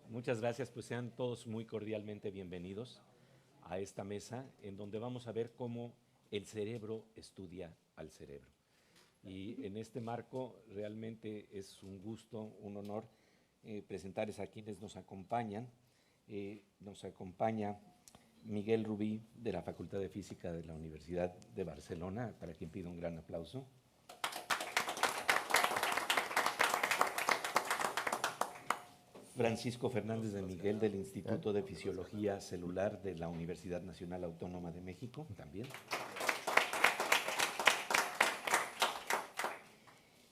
Muchas gracias, pues sean todos muy cordialmente bienvenidos a esta mesa en donde vamos a ver cómo el cerebro estudia al cerebro. Y en este marco realmente es un gusto, un honor presentarles a quienes nos acompañan. Nos acompaña Miguel Rubí, de la Facultad de Física de la Universidad de Barcelona, para quien pido un gran aplauso. Francisco Fernández de Miguel, del Instituto de Fisiología Celular de la Universidad Nacional Autónoma de México, también.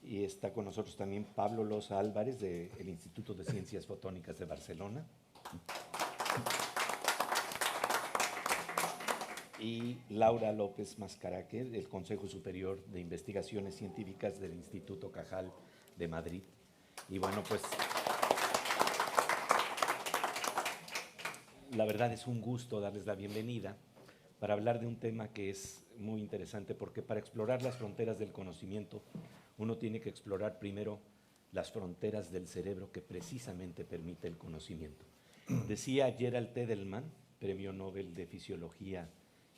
Y está con nosotros también Pablo Loza Álvarez, del Instituto de Ciencias Fotónicas de Barcelona. Y Laura López Mascaraque, del Consejo Superior de Investigaciones Científicas del Instituto Cajal de Madrid. Y bueno, pues la verdad es un gusto darles la bienvenida para hablar de un tema que es muy interesante, porque para explorar las fronteras del conocimiento uno tiene que explorar primero las fronteras del cerebro que precisamente permite el conocimiento. Decía Gerald Edelman, Premio Nobel de Fisiología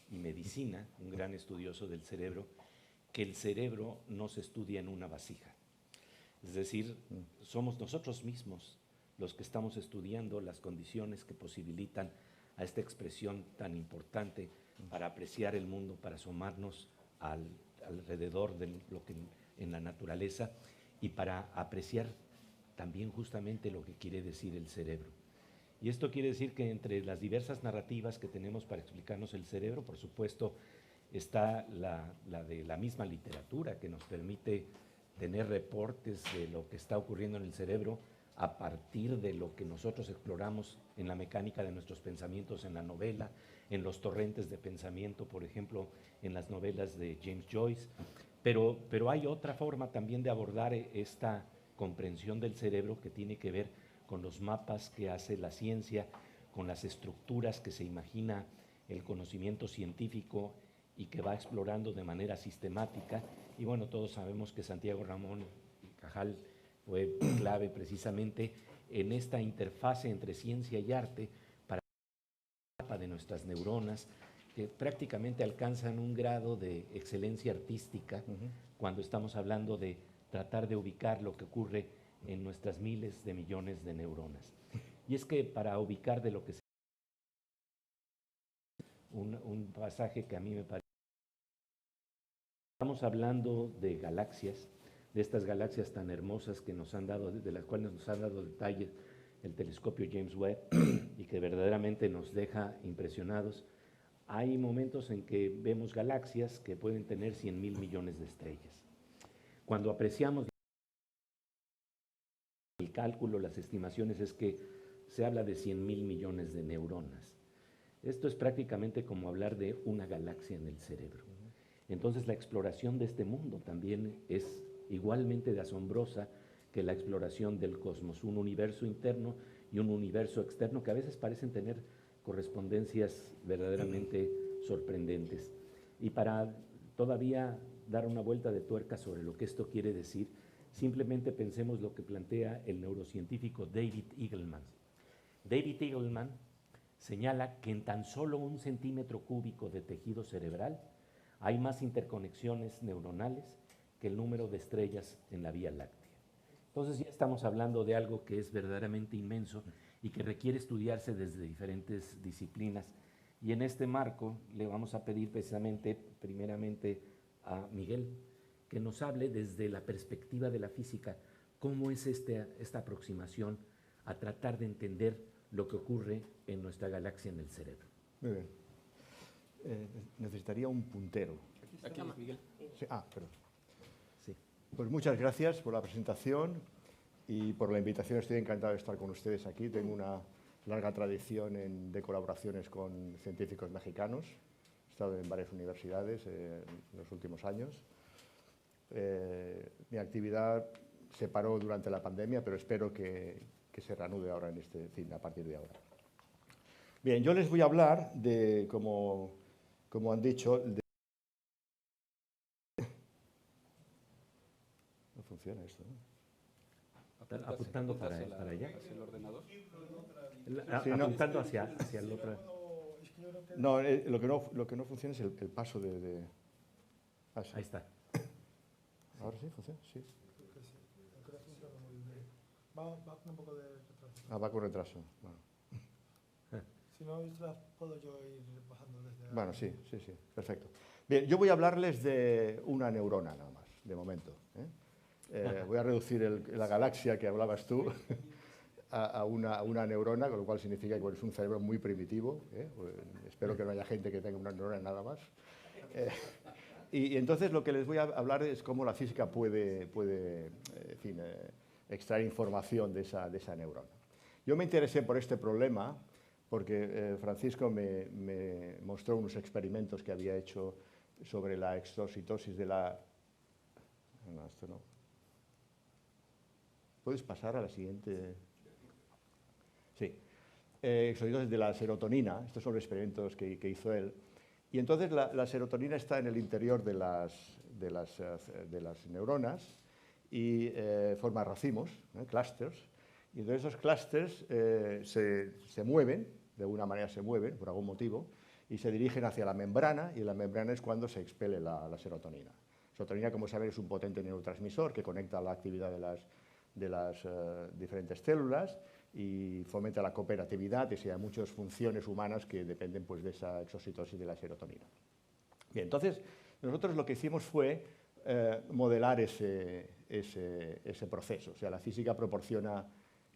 y Medicina, un gran estudioso del cerebro, que el cerebro no se estudia en una vasija. Es decir, somos nosotros mismos los que estamos estudiando las condiciones que posibilitan a esta expresión tan importante para apreciar el mundo, para asomarnos alrededor de lo que en la naturaleza y para apreciar también justamente lo que quiere decir el cerebro. Y esto quiere decir que entre las diversas narrativas que tenemos para explicarnos el cerebro, por supuesto, está la de la misma literatura, que nos permite tener reportes de lo que está ocurriendo en el cerebro a partir de lo que nosotros exploramos en la mecánica de nuestros pensamientos en la novela, en los torrentes de pensamiento, por ejemplo, en las novelas de James Joyce. Pero hay otra forma también de abordar esta comprensión del cerebro que tiene que ver con los mapas que hace la ciencia, con las estructuras que se imagina el conocimiento científico y que va explorando de manera sistemática. Y bueno, todos sabemos que Santiago Ramón y Cajal fue clave precisamente en esta interfase entre ciencia y arte para el mapa de nuestras neuronas, que prácticamente alcanzan un grado de excelencia artística cuando estamos hablando de tratar de ubicar lo que ocurre en nuestras miles de millones de neuronas. Y es que para ubicar de lo que se un pasaje que a mí me parece. Estamos hablando de galaxias, de estas galaxias tan hermosas que nos han dado, de las cuales nos han dado detalles el telescopio James Webb y que verdaderamente nos deja impresionados. Hay momentos en que vemos galaxias que pueden tener 100,000 millones de estrellas. Cuando apreciamos el cálculo, las estimaciones, es que se habla de 100,000 millones de neuronas. Esto es prácticamente como hablar de una galaxia en el cerebro. Entonces la exploración de este mundo también es igualmente de asombrosa que la exploración del cosmos, un universo interno y un universo externo que a veces parecen tener correspondencias verdaderamente sorprendentes. Y para todavía dar una vuelta de tuerca sobre lo que esto quiere decir, simplemente pensemos lo que plantea el neurocientífico David Eagleman. David Eagleman señala que en tan solo 1 centímetro cúbico de tejido cerebral hay más interconexiones neuronales que el número de estrellas en la Vía Láctea. Entonces ya estamos hablando de algo que es verdaderamente inmenso y que requiere estudiarse desde diferentes disciplinas. Y en este marco le vamos a pedir precisamente, primeramente, a Miguel, que nos hable desde la perspectiva de la física, cómo es esta aproximación a tratar de entender lo que ocurre en nuestra galaxia en el cerebro. Muy bien. Necesitaría un puntero. Aquí, Miguel. Sí, perdón. Sí. Pues muchas gracias por la presentación y por la invitación. Estoy encantado de estar con ustedes aquí. Tengo una larga tradición de colaboraciones con científicos mexicanos. He estado en varias universidades en los últimos años. Mi actividad se paró durante la pandemia, pero espero que se reanude ahora a partir de ahora. Bien, yo les voy a hablar de, como han dicho, no funciona esto, ¿no? Apuntando para allá. Hacia el ordenador. Sí, no. Apuntando hacia el otro. No, lo que no funciona es el paso de... Ah, sí. Ahí está. ¿Ahora sí funciona? Sí. Va con un poco de retraso. Ah, va con retraso. Bueno, Si no, puedo yo ir bajando desde... bueno, sí, perfecto. Bien, yo voy a hablarles de una neurona nada más, de momento. Voy a reducir la galaxia que hablabas tú a una neurona, con lo cual significa que es un cerebro muy primitivo. Espero que no haya gente que tenga una neurona nada más. Y entonces lo que les voy a hablar es cómo la física puede en fin, extraer información de esa neurona. Yo me interesé por este problema porque Francisco me mostró unos experimentos que había hecho sobre la exocitosis de la... No, esto no. ¿Puedes pasar a la siguiente? Sí. Exocitosis de la serotonina. Estos son los experimentos que hizo él. Y entonces la serotonina está en el interior de las neuronas y forma racimos, clústeres. Y entonces esos clústeres se mueven, de alguna manera se mueven por algún motivo, y se dirigen hacia la membrana, y la membrana es cuando se expele la serotonina. La serotonina, como saben, es un potente neurotransmisor que conecta la actividad de las diferentes células y fomenta la cooperatividad, y hay muchas funciones humanas que dependen pues, de esa exocitosis de la serotonina. Bien, entonces, nosotros lo que hicimos fue modelar ese proceso. O sea, la física proporciona,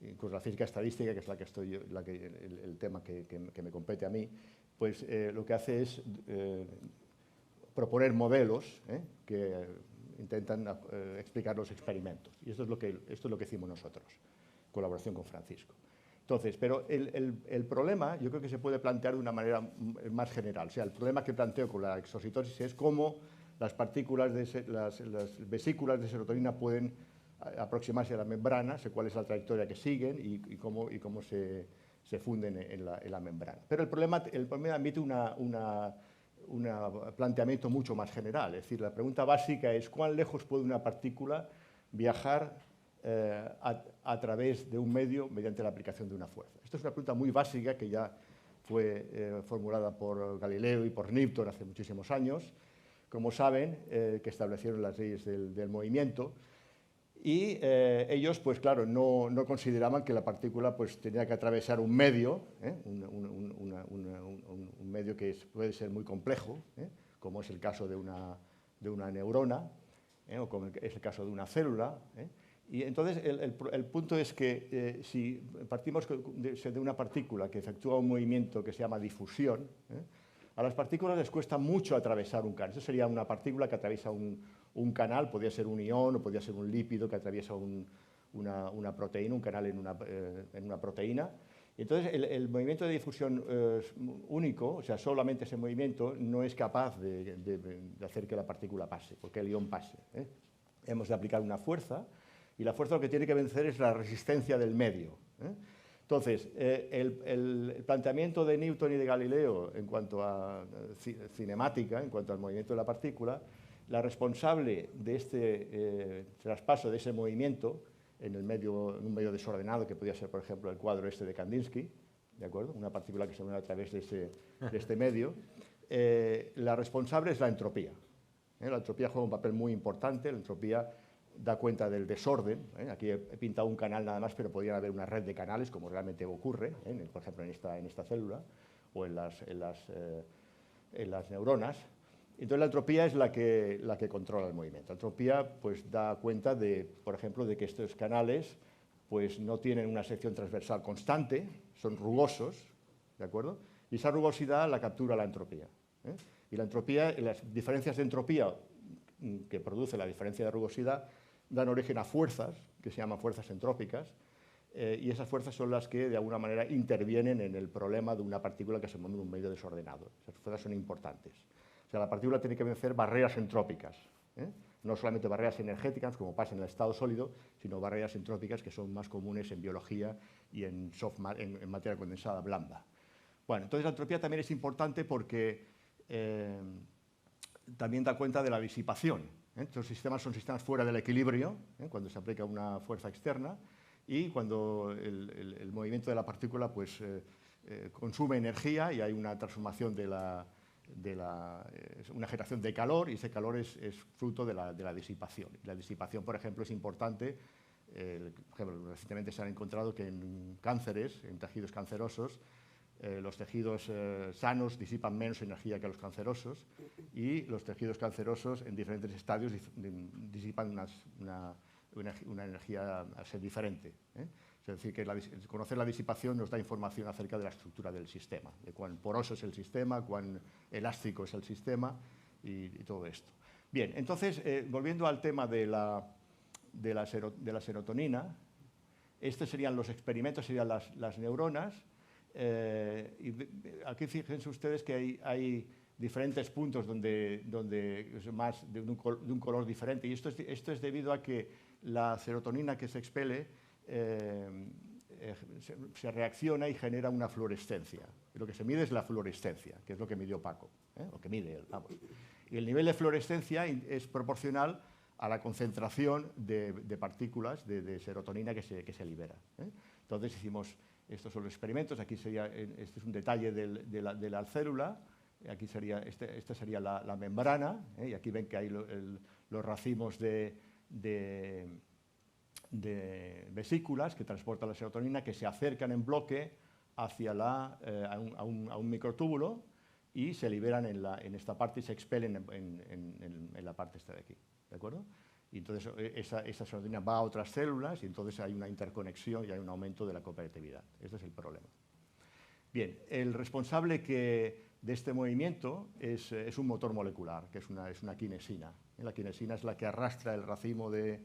incluso la física estadística, que es el tema que me compete a mí, pues lo que hace es proponer modelos que intentan explicar los experimentos. Y esto es lo que hicimos nosotros, en colaboración con Francisco. Entonces, pero el problema yo creo que se puede plantear de una manera más general. O sea, el problema que planteo con la exocitosis es cómo las partículas, las vesículas de serotonina pueden aproximarse a la membrana, sé cuál es la trayectoria que siguen y cómo se funden en la membrana. Pero el problema admite un planteamiento mucho más general. Es decir, la pregunta básica es ¿cuán lejos puede una partícula viajar a través de un medio mediante la aplicación de una fuerza? Esta es una pregunta muy básica que ya fue formulada por Galileo y por Newton hace muchísimos años, como saben, que establecieron las leyes del movimiento. Y ellos, pues claro, no consideraban que la partícula pues, tenía que atravesar un medio, un medio que puede ser muy complejo, como es el caso de una neurona, o como es el caso de una célula. Y entonces el punto es que si partimos de una partícula que efectúa un movimiento que se llama difusión, a las partículas les cuesta mucho atravesar un canal. Eso sería una partícula que atraviesa un canal, podría ser un ion o podría ser un lípido que atraviesa una proteína, un canal en una proteína. Y entonces el movimiento de difusión único, o sea, solamente ese movimiento, no es capaz de hacer que la partícula pase, porque el ion pase. Hemos de aplicar una fuerza, y la fuerza lo que tiene que vencer es la resistencia del medio. Entonces, el planteamiento de Newton y de Galileo en cuanto a cinemática, en cuanto al movimiento de la partícula, la responsable de este traspaso de ese movimiento en un medio desordenado, que podía ser, por ejemplo, el cuadro este de Kandinsky, ¿de acuerdo? Una partícula que se mueve a través de este medio, la responsable es la entropía. La entropía juega un papel muy importante. La entropía da cuenta del desorden. Aquí he pintado un canal nada más, pero podría haber una red de canales, como realmente ocurre, por ejemplo, en esta célula o en las neuronas. Entonces, la entropía es la que controla el movimiento. La entropía pues, da cuenta, por ejemplo, de que estos canales pues, no tienen una sección transversal constante, son rugosos, ¿de acuerdo? Y esa rugosidad la captura la entropía. Y la entropía, las diferencias de entropía que produce la diferencia de rugosidad dan origen a fuerzas, que se llaman fuerzas entrópicas, y esas fuerzas son las que de alguna manera intervienen en el problema de una partícula que se mueve en un medio desordenado. Esas fuerzas son importantes. O sea, la partícula tiene que vencer barreras entrópicas, no solamente barreras energéticas, como pasa en el estado sólido, sino barreras entrópicas que son más comunes en biología y en materia condensada blanda. Bueno, entonces la entropía también es importante porque también da cuenta de la disipación. Estos sistemas son sistemas fuera del equilibrio, cuando se aplica una fuerza externa, y cuando el movimiento de la partícula pues, consume energía y hay una transformación una generación de calor, y ese calor es fruto de la disipación. La disipación, por ejemplo, es importante. Por ejemplo, recientemente se han encontrado que en cánceres, en tejidos cancerosos, los tejidos sanos disipan menos energía que los cancerosos, y los tejidos cancerosos en diferentes estadios disipan una energía a ser diferente. Es decir, que conocer la disipación nos da información acerca de la estructura del sistema, de cuán poroso es el sistema, cuán elástico es el sistema y todo esto. Bien, entonces, volviendo al tema de la serotonina, estos serían los experimentos, serían las neuronas. Y aquí fíjense ustedes que hay diferentes puntos donde es más de un color diferente, y esto es debido a que la serotonina que se expele se reacciona y genera una fluorescencia. Lo que se mide es la fluorescencia, que es lo que midió Paco, lo que mide él, vamos. Y el nivel de fluorescencia es proporcional a la concentración de partículas de serotonina que se libera. Entonces hicimos, estos son los experimentos, aquí sería, este es un detalle de la célula, aquí sería, esta sería la membrana, y aquí ven que hay los racimos de vesículas que transportan la serotonina, que se acercan en bloque hacia a un microtúbulo y se liberan en esta parte y se expelen en la parte esta de aquí, ¿de acuerdo? Y entonces esa serotonina va a otras células y entonces hay una interconexión y hay un aumento de la cooperatividad. Este es el problema. Bien, el responsable de este movimiento es un motor molecular, que es una quinesina. La quinesina es la que arrastra el racimo de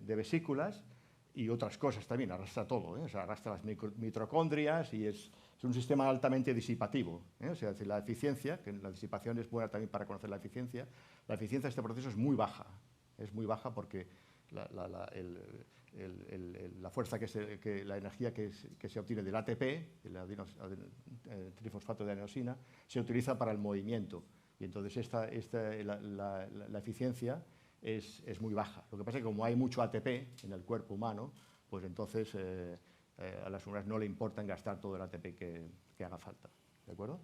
vesículas y otras cosas también, arrastra todo, o sea, arrastra las mitocondrias, y es un sistema altamente disipativo. O sea, la eficiencia, que la disipación es buena también para conocer la eficiencia de este proceso es muy baja porque la fuerza la energía que se obtiene del ATP, el trifosfato de adenosina, se utiliza para el movimiento, y entonces la eficiencia es muy baja. Lo que pasa es que como hay mucho ATP en el cuerpo humano, pues entonces a las neuronas no le importa gastar todo el ATP que haga falta. ¿De acuerdo?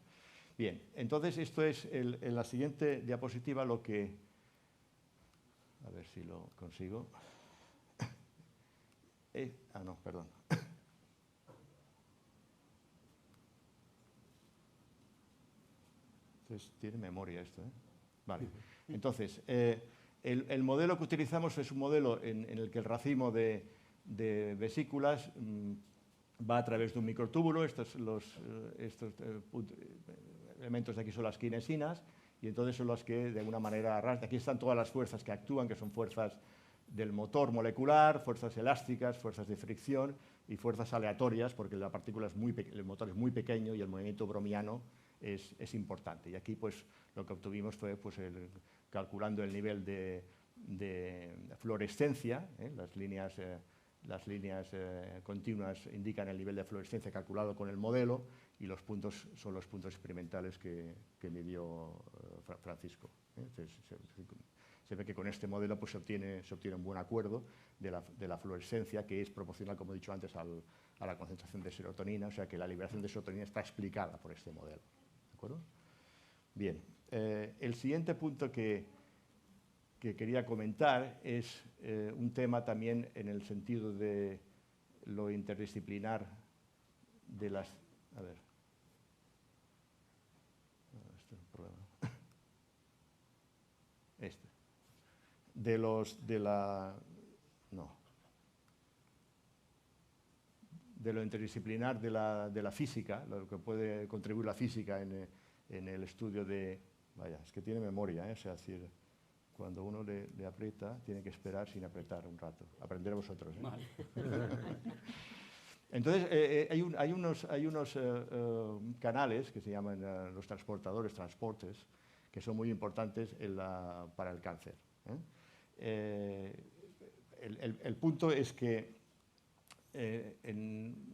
Bien, entonces esto es en la siguiente diapositiva lo que... A ver si lo consigo. No, perdón. Entonces, tiene memoria esto, ¿eh? Vale. Entonces, el modelo que utilizamos es un modelo en el que el racimo de vesículas va a través de un microtúbulo. Estos elementos de aquí son las quinesinas, y entonces son las que de alguna manera arrastran. Aquí están todas las fuerzas que actúan, que son fuerzas del motor molecular, fuerzas elásticas, fuerzas de fricción y fuerzas aleatorias, porque la partícula el motor es muy pequeño y el movimiento browniano es importante. Y aquí pues lo que obtuvimos fue pues, calculando el nivel de fluorescencia, las líneas continuas indican el nivel de fluorescencia calculado con el modelo, y los puntos son los puntos experimentales que midió Francisco. Entonces, se ve que con este modelo pues, se obtiene un buen acuerdo de la fluorescencia, que es proporcional, como he dicho antes, a la concentración de serotonina, o sea que la liberación de serotonina está explicada por este modelo. ¿De acuerdo? Bien, el siguiente punto que quería comentar es un tema también en el sentido de lo interdisciplinar de las... A ver. Este es un problema. De lo interdisciplinar de la física, lo que puede contribuir la física en el estudio de... Vaya, es que tiene memoria, o sea, es decir, cuando uno le aprieta, tiene que esperar sin apretar un rato. Aprender a vosotros. Vale. Entonces, hay unos canales que se llaman los transportes, que son muy importantes para el cáncer. El punto es que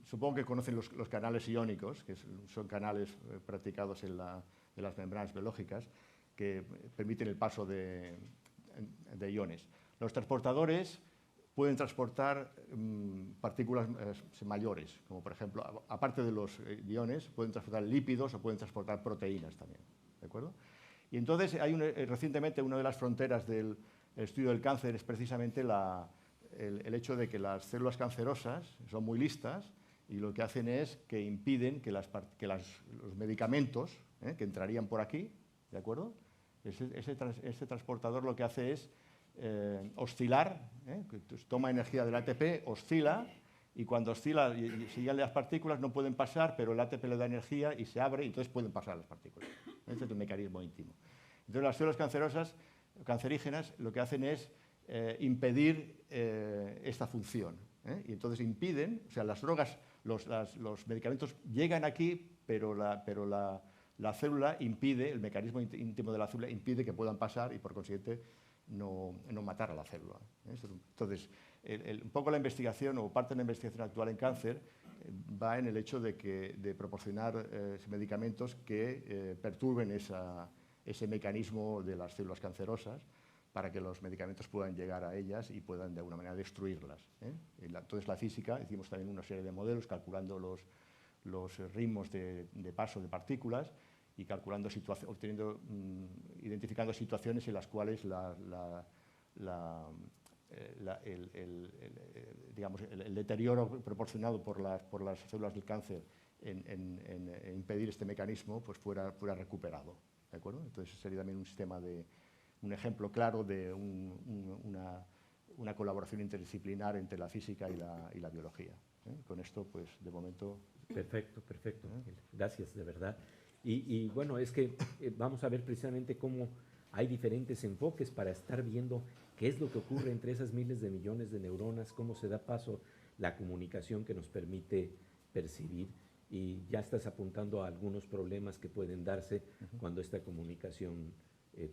supongo que conocen los canales iónicos, que son canales practicados en las membranas biológicas, que permiten el paso de iones. Los transportadores pueden transportar partículas mayores, como por ejemplo, aparte de los iones, pueden transportar lípidos o pueden transportar proteínas también, ¿de acuerdo? Y entonces, recientemente una de las fronteras del estudio del cáncer es precisamente el hecho de que las células cancerosas son muy listas y lo que hacen es que impiden que los medicamentos que entrarían por aquí, ¿de acuerdo? Ese transportador lo que hace es oscilar, toma energía del ATP, oscila, y cuando oscila y siguen las partículas no pueden pasar, pero el ATP le da energía y se abre y entonces pueden pasar las partículas. Este es el mecanismo íntimo. Entonces las células cancerígenas lo que hacen es impedir esta función. Y entonces impiden, o sea, las drogas, los medicamentos llegan aquí, pero la célula impide, el mecanismo íntimo de la célula impide que puedan pasar y por consiguiente no matar a la célula. Entonces, un poco la investigación o parte de la investigación actual en cáncer va en el hecho de proporcionar medicamentos que perturben ese mecanismo de las células cancerosas para que los medicamentos puedan llegar a ellas y puedan de alguna manera destruirlas. Entonces la física, hicimos también una serie de modelos calculando los ritmos de paso de partículas y calculando identificando situaciones en las cuales el deterioro proporcionado por las células del cáncer en impedir este mecanismo pues fuera recuperado, ¿de acuerdo? Entonces sería también un ejemplo claro de una colaboración interdisciplinar entre la física y la biología. Con esto, pues, de momento... Perfecto, perfecto. Gracias, de verdad. Y bueno, es que vamos a ver precisamente cómo hay diferentes enfoques para estar viendo qué es lo que ocurre entre esas miles de millones de neuronas, cómo se da paso la comunicación que nos permite percibir. Y ya estás apuntando a algunos problemas que pueden darse cuando esta comunicación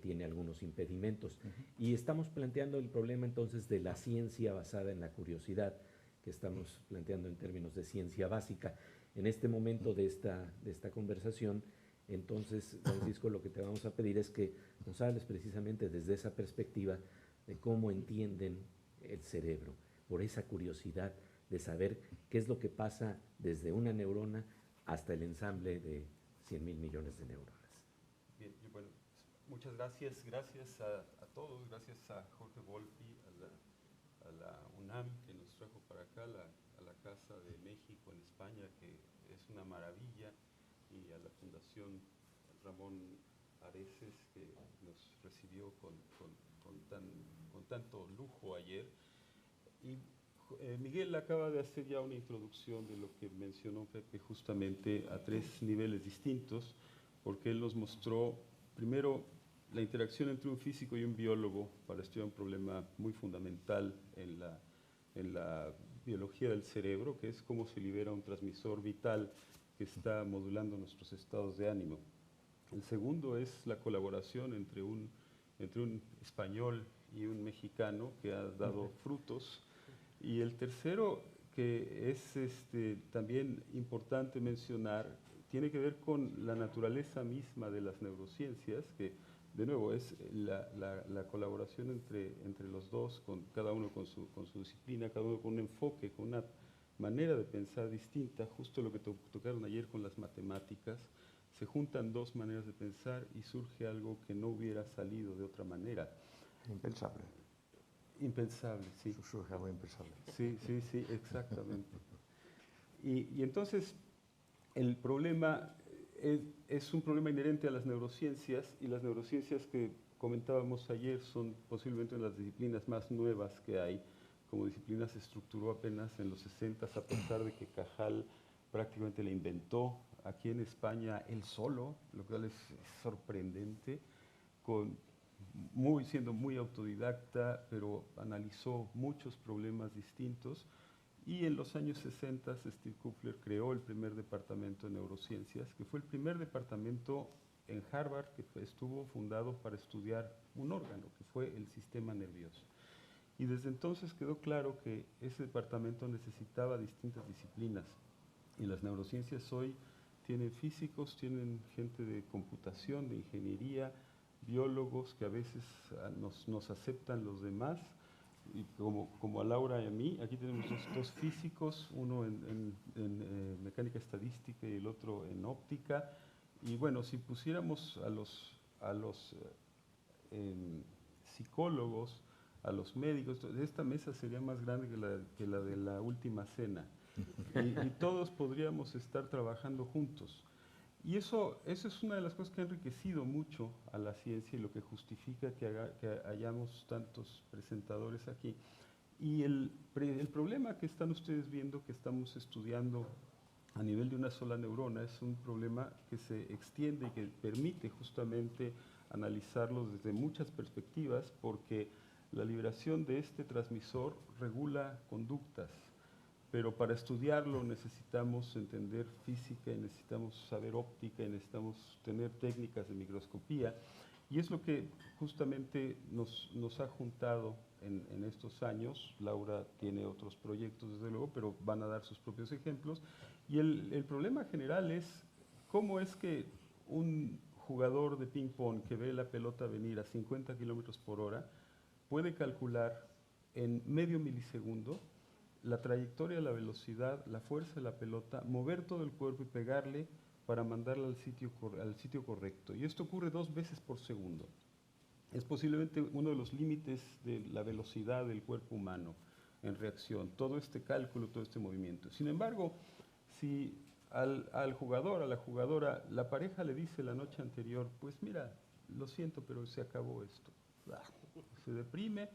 tiene algunos impedimentos. Y estamos planteando el problema entonces de la ciencia basada en la curiosidad, que estamos planteando en términos de ciencia básica. En este momento de esta conversación, entonces, Francisco, lo que te vamos a pedir es que nos hables precisamente desde esa perspectiva de cómo entienden el cerebro, por esa curiosidad de saber qué es lo que pasa desde una neurona hasta el ensamble de 100.000 millones de neuronas. Bien, bueno, muchas gracias. Gracias a todos, gracias a Jorge Volpi, a la UNAM que nos trajo para acá, a la Casa de México en España, que es una maravilla, y a la Fundación Ramón Areces, que nos recibió con tanto lujo ayer. Y Miguel acaba de hacer ya una introducción de lo que mencionó Pepe, justamente a 3 niveles distintos, porque él nos mostró, primero, la interacción entre un físico y un biólogo para estudiar un problema muy fundamental en la biología del cerebro, que es cómo se libera un transmisor vital que está modulando nuestros estados de ánimo. El segundo es la colaboración entre un español y un mexicano que ha dado frutos. Y el tercero, que es también importante mencionar, tiene que ver con la naturaleza misma de las neurociencias, que de nuevo es la colaboración entre los dos, cada uno con su disciplina, cada uno con un enfoque, con una manera de pensar distinta, justo lo que tocaron ayer con las matemáticas. Se juntan 2 maneras de pensar y surge algo que no hubiera salido de otra manera. Impensable. Impensable, sí. Surge algo impensable. Sí, exactamente. Y entonces el problema es un problema inherente a las neurociencias, y las neurociencias que comentábamos ayer son posiblemente una de las disciplinas más nuevas que hay. Como disciplina se estructuró apenas en los 60, a pesar de que Cajal prácticamente la inventó aquí en España él solo, lo cual es sorprendente, siendo muy autodidacta, pero analizó muchos problemas distintos. Y en los años 60, Steve Kupfer creó el primer departamento de neurociencias, que fue el primer departamento en Harvard que estuvo fundado para estudiar un órgano, que fue el sistema nervioso. Y desde entonces quedó claro que ese departamento necesitaba distintas disciplinas. Y las neurociencias hoy tienen físicos, tienen gente de computación, de ingeniería, biólogos que a veces nos aceptan los demás, y como a Laura y a mí, aquí tenemos dos físicos, uno en mecánica estadística y el otro en óptica. Y bueno, si pusiéramos a los psicólogos, a los médicos, esta mesa sería más grande que la de la última cena. Y todos podríamos estar trabajando juntos. Y eso es una de las cosas que ha enriquecido mucho a la ciencia y lo que justifica que hayamos tantos presentadores aquí. Y el problema que están ustedes viendo, que estamos estudiando a nivel de una sola neurona, es un problema que se extiende y que permite justamente analizarlo desde muchas perspectivas, porque la liberación de este transmisor regula conductas. Pero para estudiarlo necesitamos entender física, y necesitamos saber óptica, y necesitamos tener técnicas de microscopía. Y es lo que justamente nos ha juntado en estos años. Laura tiene otros proyectos, desde luego, pero van a dar sus propios ejemplos. Y el problema general es cómo es que un jugador de ping-pong que ve la pelota venir a 50 kilómetros por hora puede calcular en medio milisegundo la trayectoria, la velocidad, la fuerza de la pelota, mover todo el cuerpo y pegarle para mandarla al sitio correcto. Y esto ocurre 2 veces por segundo. Es posiblemente uno de los límites de la velocidad del cuerpo humano en reacción, todo este cálculo, todo este movimiento. Sin embargo, si al jugador, a la jugadora, la pareja le dice la noche anterior, pues mira, lo siento, pero se acabó esto. Se deprime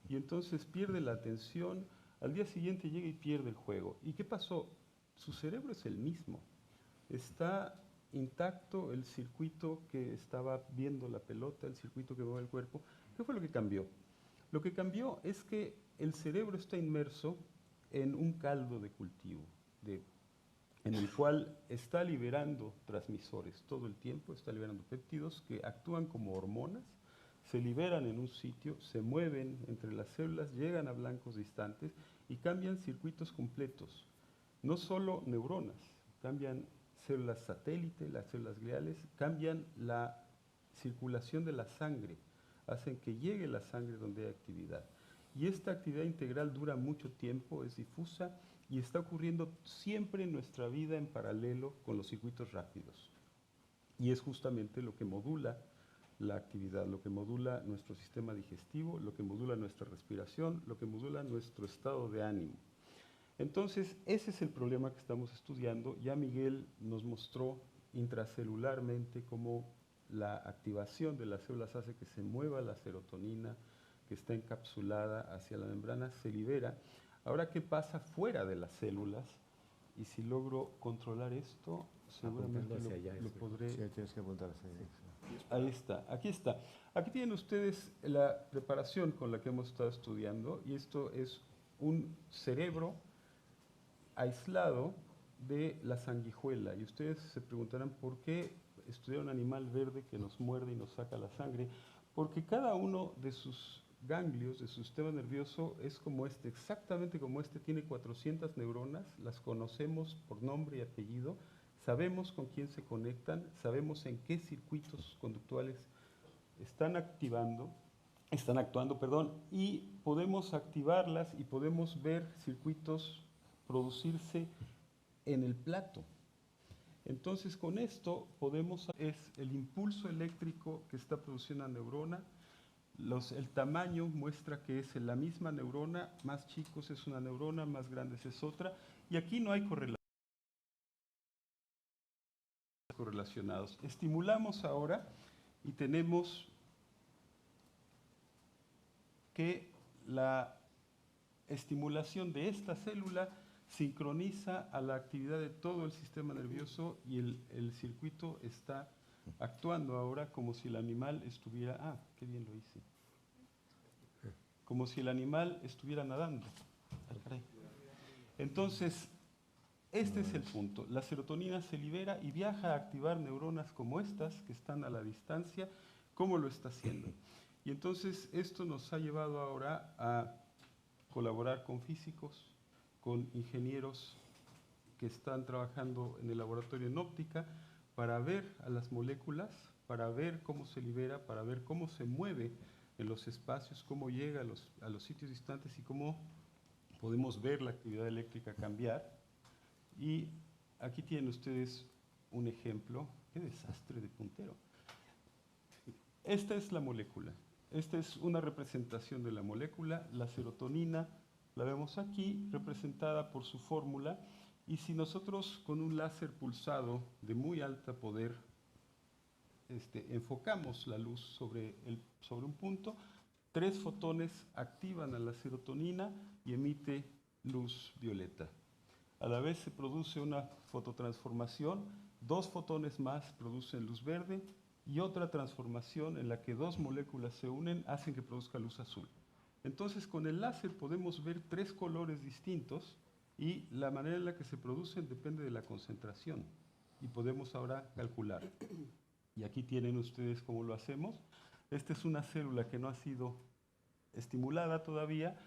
y entonces pierde la atención. Al día siguiente llega y pierde el juego. ¿Y qué pasó? Su cerebro es el mismo. Está intacto el circuito que estaba viendo la pelota, el circuito que mueve el cuerpo. ¿Qué fue lo que cambió? Lo que cambió es que el cerebro está inmerso en un caldo de cultivo, en el cual está liberando transmisores todo el tiempo, está liberando péptidos que actúan como hormonas, se liberan en un sitio, se mueven entre las células, llegan a blancos distantes y cambian circuitos completos. No solo neuronas, cambian células satélite, las células gliales, cambian la circulación de la sangre, hacen que llegue la sangre donde hay actividad. Y esta actividad integral dura mucho tiempo, es difusa y está ocurriendo siempre en nuestra vida en paralelo con los circuitos rápidos. Y es justamente lo que modula la actividad, lo que modula nuestro sistema digestivo, lo que modula nuestra respiración, lo que modula nuestro estado de ánimo. Entonces, ese es el problema que estamos estudiando. Ya Miguel nos mostró intracelularmente cómo la activación de las células hace que se mueva la serotonina, que está encapsulada hacia la membrana, se libera. Ahora, ¿qué pasa fuera de las células? Y si logro controlar esto, seguramente lo podré... Sí, tienes que apuntar hacia allá. Ahí está, aquí está. Aquí tienen ustedes la preparación con la que hemos estado estudiando, y esto es un cerebro aislado de la sanguijuela. Y ustedes se preguntarán por qué estudiar un animal verde que nos muerde y nos saca la sangre. Porque cada uno de sus ganglios, de su sistema nervioso, es como este, exactamente como este, tiene 400 neuronas, las conocemos por nombre y apellido, sabemos con quién se conectan, sabemos en qué circuitos conductuales están actuando, y podemos activarlas y podemos ver circuitos producirse en el plato. Entonces, con esto es el impulso eléctrico que está produciendo una neurona. El tamaño muestra que es la misma neurona, más chicos es una neurona, más grandes es otra, y aquí no hay correlacionados. Estimulamos ahora y tenemos que la estimulación de esta célula sincroniza a la actividad de todo el sistema nervioso y el circuito está actuando ahora como si el animal estuviera, qué bien lo hice, como si el animal estuviera nadando. Entonces, este es el punto. La serotonina se libera y viaja a activar neuronas como estas, que están a la distancia. ¿Cómo lo está haciendo? Y entonces esto nos ha llevado ahora a colaborar con físicos, con ingenieros que están trabajando en el laboratorio en óptica para ver a las moléculas, para ver cómo se libera, para ver cómo se mueve en los espacios, cómo llega a los sitios distantes y cómo podemos ver la actividad eléctrica cambiar. Y aquí tienen ustedes un ejemplo. ¡Qué desastre de puntero! Esta es la molécula. Esta es una representación de la molécula. La serotonina la vemos aquí, representada por su fórmula. Y si nosotros con un láser pulsado de muy alto poder enfocamos la luz sobre un punto, 3 fotones activan a la serotonina y emite luz violeta. A la vez se produce una fototransformación, 2 fotones más producen luz verde y otra transformación en la que 2 moléculas se unen hacen que produzca luz azul. Entonces con el láser podemos ver 3 colores distintos y la manera en la que se producen depende de la concentración y podemos ahora calcular. Y aquí tienen ustedes cómo lo hacemos. Esta es una célula que no ha sido estimulada todavía.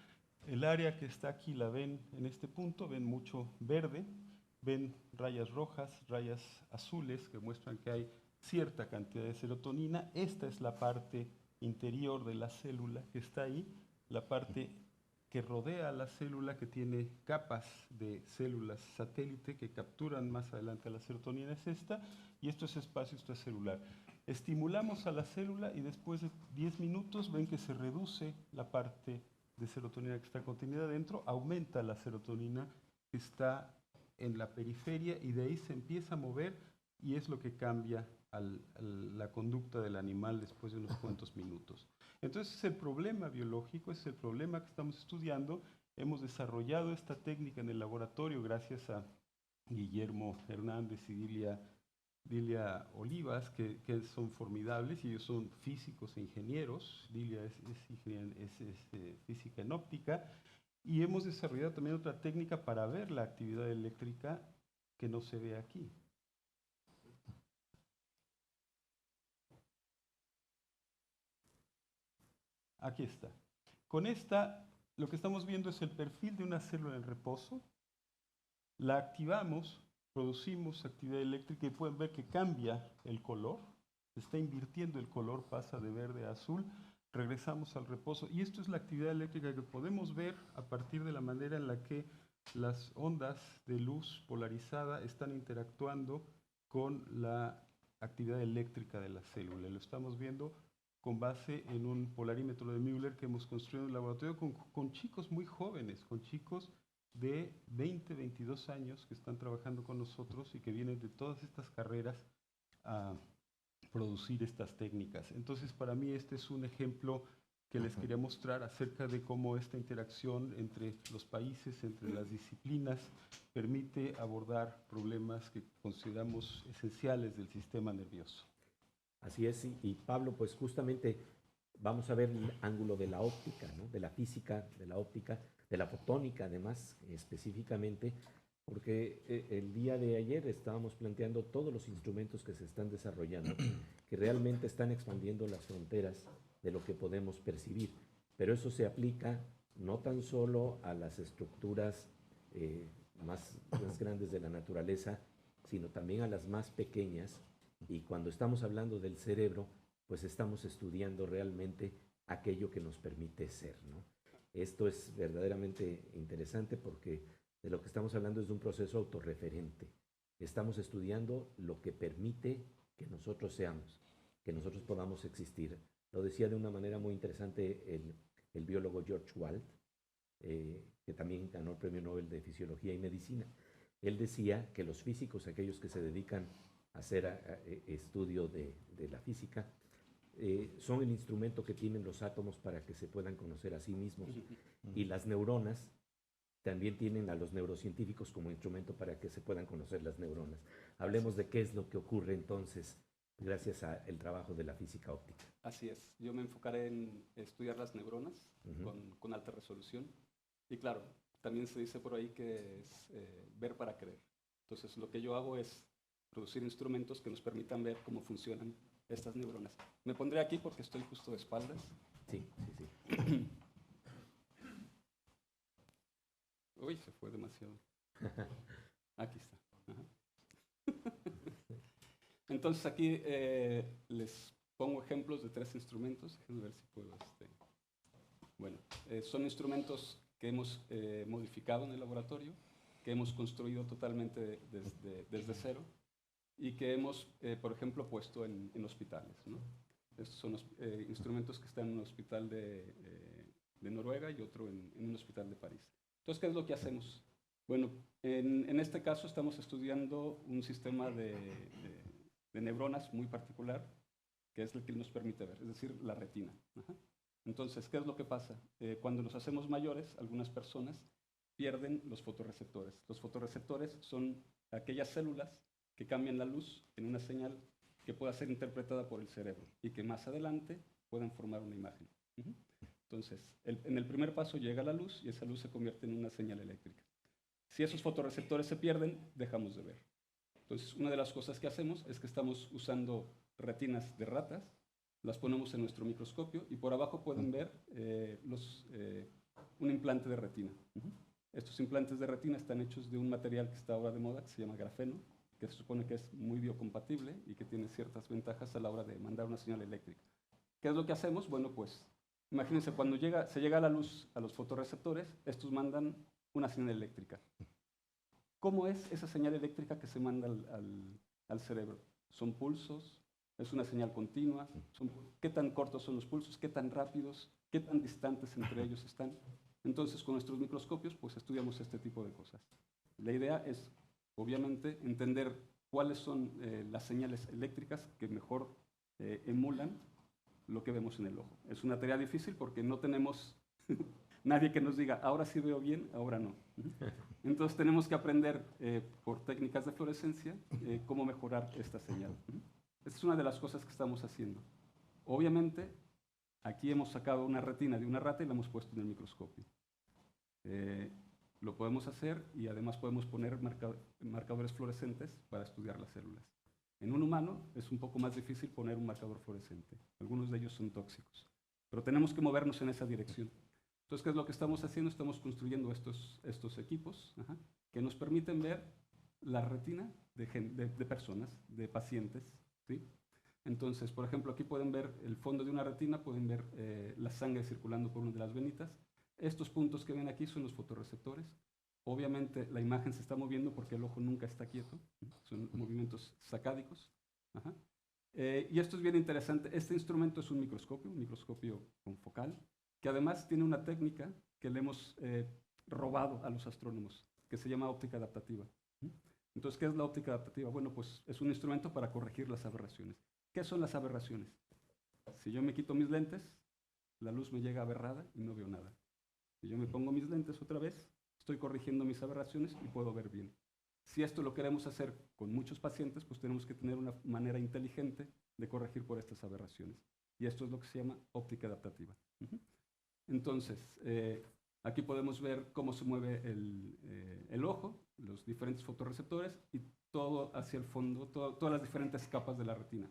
El área que está aquí la ven en este punto, ven mucho verde, ven rayas rojas, rayas azules que muestran que hay cierta cantidad de serotonina. Esta es la parte interior de la célula que está ahí, la parte que rodea a la célula, que tiene capas de células satélite que capturan más adelante a la serotonina, es esta, y esto es espacio extracelular. Estimulamos a la célula y después de 10 minutos ven que se reduce la parte de serotonina que está contenida dentro, aumenta la serotonina que está en la periferia y de ahí se empieza a mover y es lo que cambia la conducta del animal después de unos cuantos minutos. Entonces es el problema biológico, es el problema que estamos estudiando. Hemos desarrollado esta técnica en el laboratorio gracias a Guillermo Hernández y Lilia Olivas, que son formidables y ellos son físicos e ingenieros. Lilia es física en óptica. Y hemos desarrollado también otra técnica para ver la actividad eléctrica que no se ve aquí. Aquí está. Con esta, lo que estamos viendo es el perfil de una célula en reposo. La activamos, producimos actividad eléctrica y pueden ver que cambia el color. Se está invirtiendo el color, pasa de verde a azul. Regresamos al reposo. Y esto es la actividad eléctrica que podemos ver a partir de la manera en la que las ondas de luz polarizada están interactuando con la actividad eléctrica de la célula. Lo estamos viendo con base en un polarímetro de Müller que hemos construido en el laboratorio con chicos muy jóvenes, con chicos de 20, 22 años que están trabajando con nosotros y que vienen de todas estas carreras a producir estas técnicas. Entonces, para mí este es un ejemplo que les quería mostrar acerca de cómo esta interacción entre los países, entre las disciplinas, permite abordar problemas que consideramos esenciales del sistema nervioso. Así es, y Pablo, pues justamente vamos a ver el ángulo de la óptica, ¿no? De la física, de la óptica, de la fotónica además, específicamente, porque el día de ayer estábamos planteando todos los instrumentos que se están desarrollando, que realmente están expandiendo las fronteras de lo que podemos percibir, pero eso se aplica no tan solo a las estructuras más grandes de la naturaleza, sino también a las más pequeñas. Y cuando estamos hablando del cerebro, pues estamos estudiando realmente aquello que nos permite ser, ¿no? Esto es verdaderamente interesante porque de lo que estamos hablando es de un proceso autorreferente. Estamos estudiando lo que permite que nosotros seamos, que nosotros podamos existir. Lo decía de una manera muy interesante el biólogo George Wald, que también ganó el Premio Nobel de Fisiología y Medicina. Él decía que los físicos, aquellos que se dedican a hacer estudio de la física, son el instrumento que tienen los átomos para que se puedan conocer a sí mismos. Y las neuronas también tienen a los neurocientíficos como instrumento para que se puedan conocer las neuronas. Hablemos de qué es lo que ocurre entonces gracias al trabajo de la física óptica. Así es. Yo me enfocaré en estudiar las neuronas con alta resolución. Y claro, también se dice por ahí que es ver para creer. Entonces, lo que yo hago es producir instrumentos que nos permitan ver cómo funcionan estas neuronas. Me pondré aquí porque estoy justo de espaldas. Sí, sí, sí. Uy, se fue demasiado. Aquí está. Ajá. Entonces aquí les pongo ejemplos de 3 instrumentos. Déjenme ver si puedo son instrumentos que hemos modificado en el laboratorio, que hemos construido totalmente desde cero y que hemos, por ejemplo, puesto en hospitales, ¿no? Estos son los instrumentos que están en un hospital de Noruega y otro en un hospital de París. Entonces, ¿qué es lo que hacemos? Bueno, en este caso estamos estudiando un sistema de neuronas muy particular, que es el que nos permite ver, es decir, la retina. Ajá. Entonces, ¿qué es lo que pasa? Cuando nos hacemos mayores, algunas personas pierden los fotorreceptores. Los fotorreceptores son aquellas células que cambian la luz en una señal que pueda ser interpretada por el cerebro y que más adelante puedan formar una imagen. Uh-huh. Entonces, en el primer paso llega la luz y esa luz se convierte en una señal eléctrica. Si esos fotorreceptores se pierden, dejamos de ver. Entonces, una de las cosas que hacemos es que estamos usando retinas de ratas, las ponemos en nuestro microscopio y por abajo pueden ver un implante de retina. Uh-huh. Estos implantes de retina están hechos de un material que está ahora de moda, que se llama grafeno, que se supone que es muy biocompatible y que tiene ciertas ventajas a la hora de mandar una señal eléctrica. ¿Qué es lo que hacemos? Bueno, pues imagínense, cuando se llega la luz a los fotorreceptores, estos mandan una señal eléctrica. ¿Cómo es esa señal eléctrica que se manda al cerebro? ¿Son pulsos? ¿Es una señal continua? ¿Qué tan cortos son los pulsos? ¿Qué tan rápidos? ¿Qué tan distantes entre ellos están? Entonces, con nuestros microscopios, pues estudiamos este tipo de cosas. La idea es, obviamente, entender cuáles son las señales eléctricas que mejor emulan lo que vemos en el ojo. Es una tarea difícil porque no tenemos nadie que nos diga, ahora sí veo bien, ahora no. Entonces tenemos que aprender por técnicas de fluorescencia cómo mejorar esta señal. Esta es una de las cosas que estamos haciendo. Obviamente, aquí hemos sacado una retina de una rata y la hemos puesto en el microscopio. Lo podemos hacer y además podemos poner marcadores fluorescentes para estudiar las células. En un humano es un poco más difícil poner un marcador fluorescente. Algunos de ellos son tóxicos. Pero tenemos que movernos en esa dirección. Entonces, ¿qué es lo que estamos haciendo? Estamos construyendo estos equipos que nos permiten ver la retina de personas, de pacientes, ¿sí? Entonces, por ejemplo, aquí pueden ver el fondo de una retina, pueden ver la sangre circulando por una de las venitas. Estos puntos que ven aquí son los fotorreceptores. Obviamente, la imagen se está moviendo porque el ojo nunca está quieto. Son movimientos sacádicos. Ajá. Y esto es bien interesante. Este instrumento es un microscopio con focal, que además tiene una técnica que le hemos robado a los astrónomos, que se llama óptica adaptativa. Entonces, ¿qué es la óptica adaptativa? Bueno, pues es un instrumento para corregir las aberraciones. ¿Qué son las aberraciones? Si yo me quito mis lentes, la luz me llega aberrada y no veo nada. Si yo me pongo mis lentes otra vez, estoy corrigiendo mis aberraciones y puedo ver bien. Si esto lo queremos hacer con muchos pacientes, pues tenemos que tener una manera inteligente de corregir por estas aberraciones. Y esto es lo que se llama óptica adaptativa. Entonces, aquí podemos ver cómo se mueve el ojo, los diferentes fotorreceptores y todo hacia el fondo, todas las diferentes capas de la retina.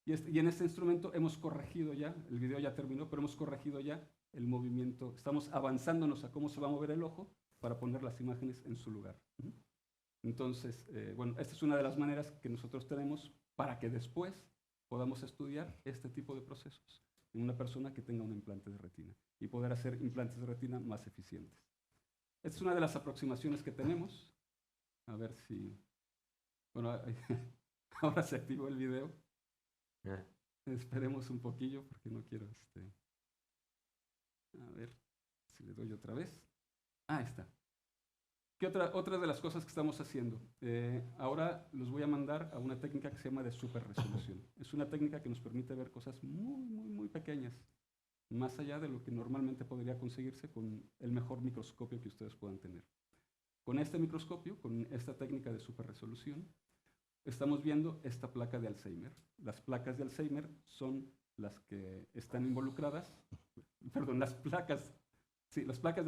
Y en este instrumento hemos corregido ya, el video ya terminó, pero hemos corregido ya el movimiento. Estamos avanzándonos a cómo se va a mover el ojo para poner las imágenes en su lugar. Entonces, bueno, esta es una de las maneras que nosotros tenemos para que después podamos estudiar este tipo de procesos en una persona que tenga un implante de retina y poder hacer implantes de retina más eficientes. Esta es una de las aproximaciones que tenemos. A ver si... Bueno, ahora se activó el video. Esperemos un poquillo porque no quiero... A ver si le doy otra vez. Ahí está. ¿Qué otra de las cosas que estamos haciendo? Ahora los voy a mandar a una técnica que se llama de superresolución. Es una técnica que nos permite ver cosas muy pequeñas, más allá de lo que normalmente podría conseguirse con el mejor microscopio que ustedes puedan tener. Con este microscopio, con esta técnica de superresolución, estamos viendo esta placa de Alzheimer. Las placas de Alzheimer son las que están involucradas, perdón, las placas de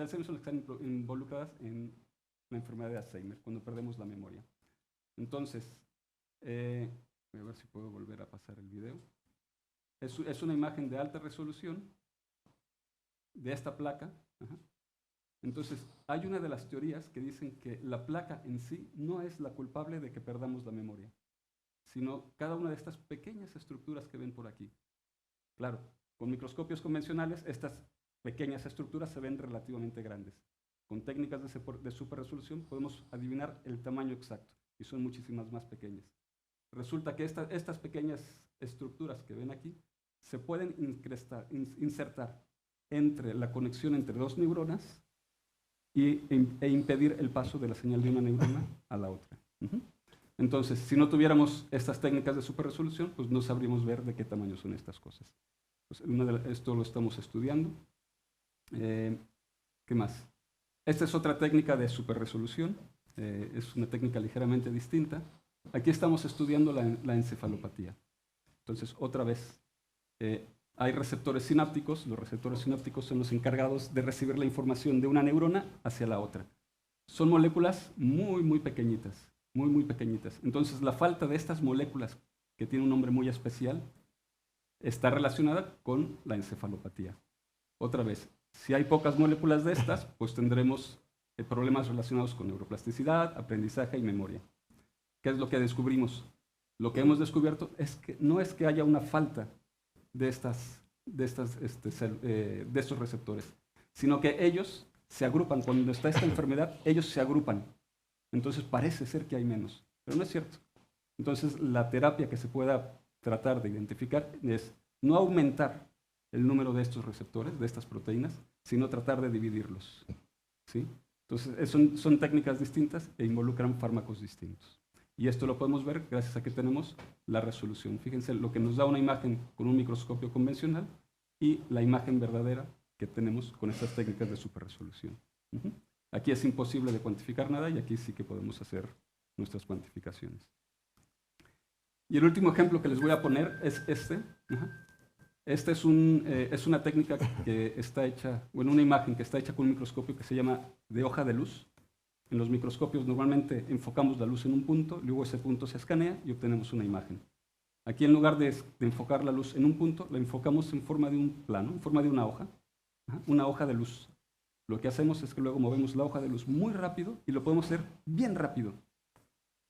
Alzheimer son las que están involucradas en la enfermedad de Alzheimer, cuando perdemos la memoria. Entonces, voy a ver si puedo volver a pasar el video. Es una imagen de alta resolución de esta placa. Entonces, hay una de las teorías que dicen que la placa en sí no es la culpable de que perdamos la memoria, sino cada una de estas pequeñas estructuras que ven por aquí. Claro, con microscopios convencionales, estas pequeñas estructuras se ven relativamente grandes. Con técnicas de superresolución podemos adivinar el tamaño exacto y son muchísimas más pequeñas. Resulta que estas pequeñas estructuras que ven aquí se pueden insertar entre la conexión entre dos neuronas e impedir el paso de la señal de una neurona a la otra. Entonces, si no tuviéramos estas técnicas de superresolución, pues no sabríamos ver de qué tamaño son estas cosas. Pues esto lo estamos estudiando. ¿Qué más? Esta es otra técnica de superresolución. Es una técnica ligeramente distinta. Aquí estamos estudiando la encefalopatía. Entonces, otra vez, hay receptores sinápticos. Los receptores sinápticos son los encargados de recibir la información de una neurona hacia la otra. Son moléculas muy, muy pequeñitas. Muy, muy pequeñitas. Entonces, la falta de estas moléculas, que tiene un nombre muy especial, está relacionada con la encefalopatía. Otra vez, si hay pocas moléculas de estas, pues tendremos problemas relacionados con neuroplasticidad, aprendizaje y memoria. ¿Qué es lo que descubrimos? Lo que hemos descubierto es que no es que haya una falta de estos receptores, sino que ellos se agrupan. Cuando está esta enfermedad, ellos se agrupan. Entonces parece ser que hay menos, pero no es cierto. Entonces la terapia que se pueda tratar de identificar es no aumentar el número de estos receptores, de estas proteínas, sino tratar de dividirlos. ¿Sí? Entonces son técnicas distintas e involucran fármacos distintos. Y esto lo podemos ver gracias a que tenemos la resolución. Fíjense lo que nos da una imagen con un microscopio convencional y la imagen verdadera que tenemos con estas técnicas de superresolución. Aquí es imposible de cuantificar nada y aquí sí que podemos hacer nuestras cuantificaciones. Y el último ejemplo que les voy a poner es este. Este es una técnica que está hecha, bueno, una imagen que está hecha con un microscopio que se llama de hoja de luz. En los microscopios normalmente enfocamos la luz en un punto, luego ese punto se escanea y obtenemos una imagen. Aquí en lugar de enfocar la luz en un punto, la enfocamos en forma de un plano, en forma de una hoja de luz. Lo que hacemos es que luego movemos la hoja de luz muy rápido y lo podemos hacer bien rápido,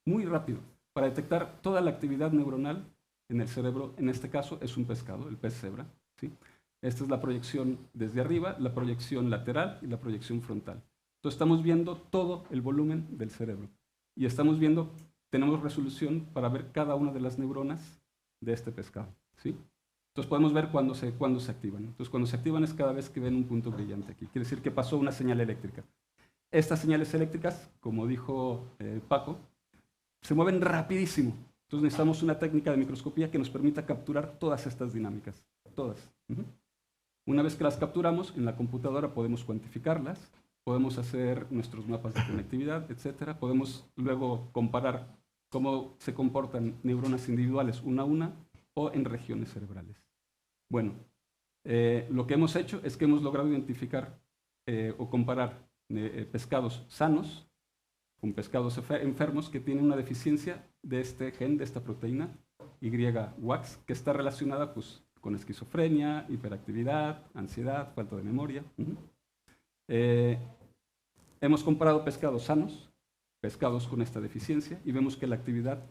muy rápido, para detectar toda la actividad neuronal en el cerebro. En este caso es un pescado, el pez cebra. ¿Sí? Esta es la proyección desde arriba, la proyección lateral y la proyección frontal. Entonces estamos viendo todo el volumen del cerebro y tenemos resolución para ver cada una de las neuronas de este pescado. ¿Sí? Entonces podemos ver cuándo se activan. Entonces cuando se activan es cada vez que ven un punto brillante aquí. Quiere decir que pasó una señal eléctrica. Estas señales eléctricas, como dijo Paco, se mueven rapidísimo. Entonces necesitamos una técnica de microscopía que nos permita capturar todas estas dinámicas. Todas. Una vez que las capturamos, en la computadora podemos cuantificarlas, podemos hacer nuestros mapas de conectividad, etc. Podemos luego comparar cómo se comportan neuronas individuales una a una o en regiones cerebrales. Bueno, lo que hemos hecho es que hemos logrado identificar o comparar pescados sanos con pescados enfermos que tienen una deficiencia de este gen, de esta proteína YWAX, que está relacionada pues, con esquizofrenia, hiperactividad, ansiedad, falta de memoria. Hemos comparado pescados sanos, pescados con esta deficiencia, y vemos que la actividad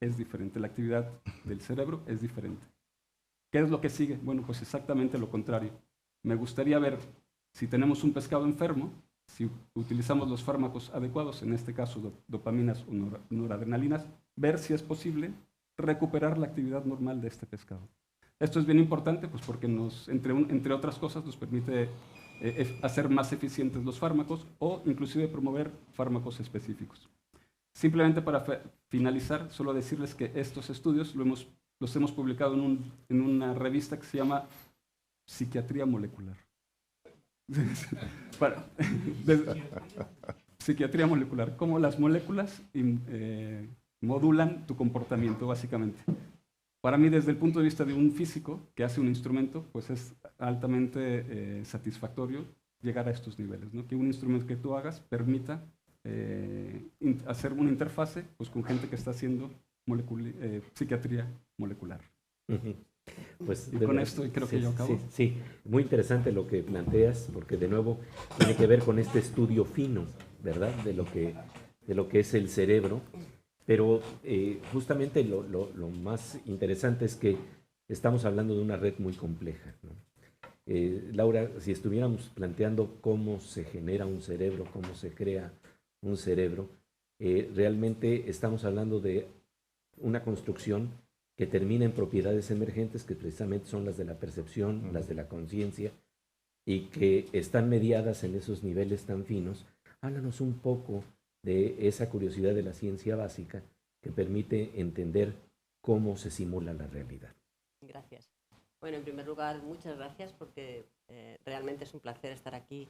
es diferente, la actividad del cerebro es diferente. ¿Qué es lo que sigue? Bueno, pues exactamente lo contrario. Me gustaría ver si tenemos un pescado enfermo, si utilizamos los fármacos adecuados, en este caso dopaminas o noradrenalinas, ver si es posible recuperar la actividad normal de este pescado. Esto es bien importante pues porque entre otras cosas nos permite hacer más eficientes los fármacos o inclusive promover fármacos específicos. Simplemente para finalizar, solo decirles que estos estudios los hemos publicado en una revista que se llama Psiquiatría Molecular. Psiquiatría molecular, cómo las moléculas modulan tu comportamiento, básicamente. Para mí, desde el punto de vista de un físico que hace un instrumento, pues es altamente satisfactorio llegar a estos niveles, ¿no? Que un instrumento que tú hagas permita hacer una interfase pues, con gente que está haciendo psiquiatría molecular. Pues, y con esto creo que yo acabo. Sí, muy interesante lo que planteas, porque de nuevo tiene que ver con este estudio fino, ¿verdad? De lo que es el cerebro. Pero justamente lo más interesante es que estamos hablando de una red muy compleja, ¿no? Laura, si estuviéramos planteando cómo se genera un cerebro, cómo se crea un cerebro, realmente estamos hablando de una construcción que termina en propiedades emergentes, que precisamente son las de la percepción, las de la conciencia, y que están mediadas en esos niveles tan finos. Háblanos un poco de esa curiosidad de la ciencia básica que permite entender cómo se simula la realidad. Gracias. Bueno, en primer lugar, muchas gracias porque realmente es un placer estar aquí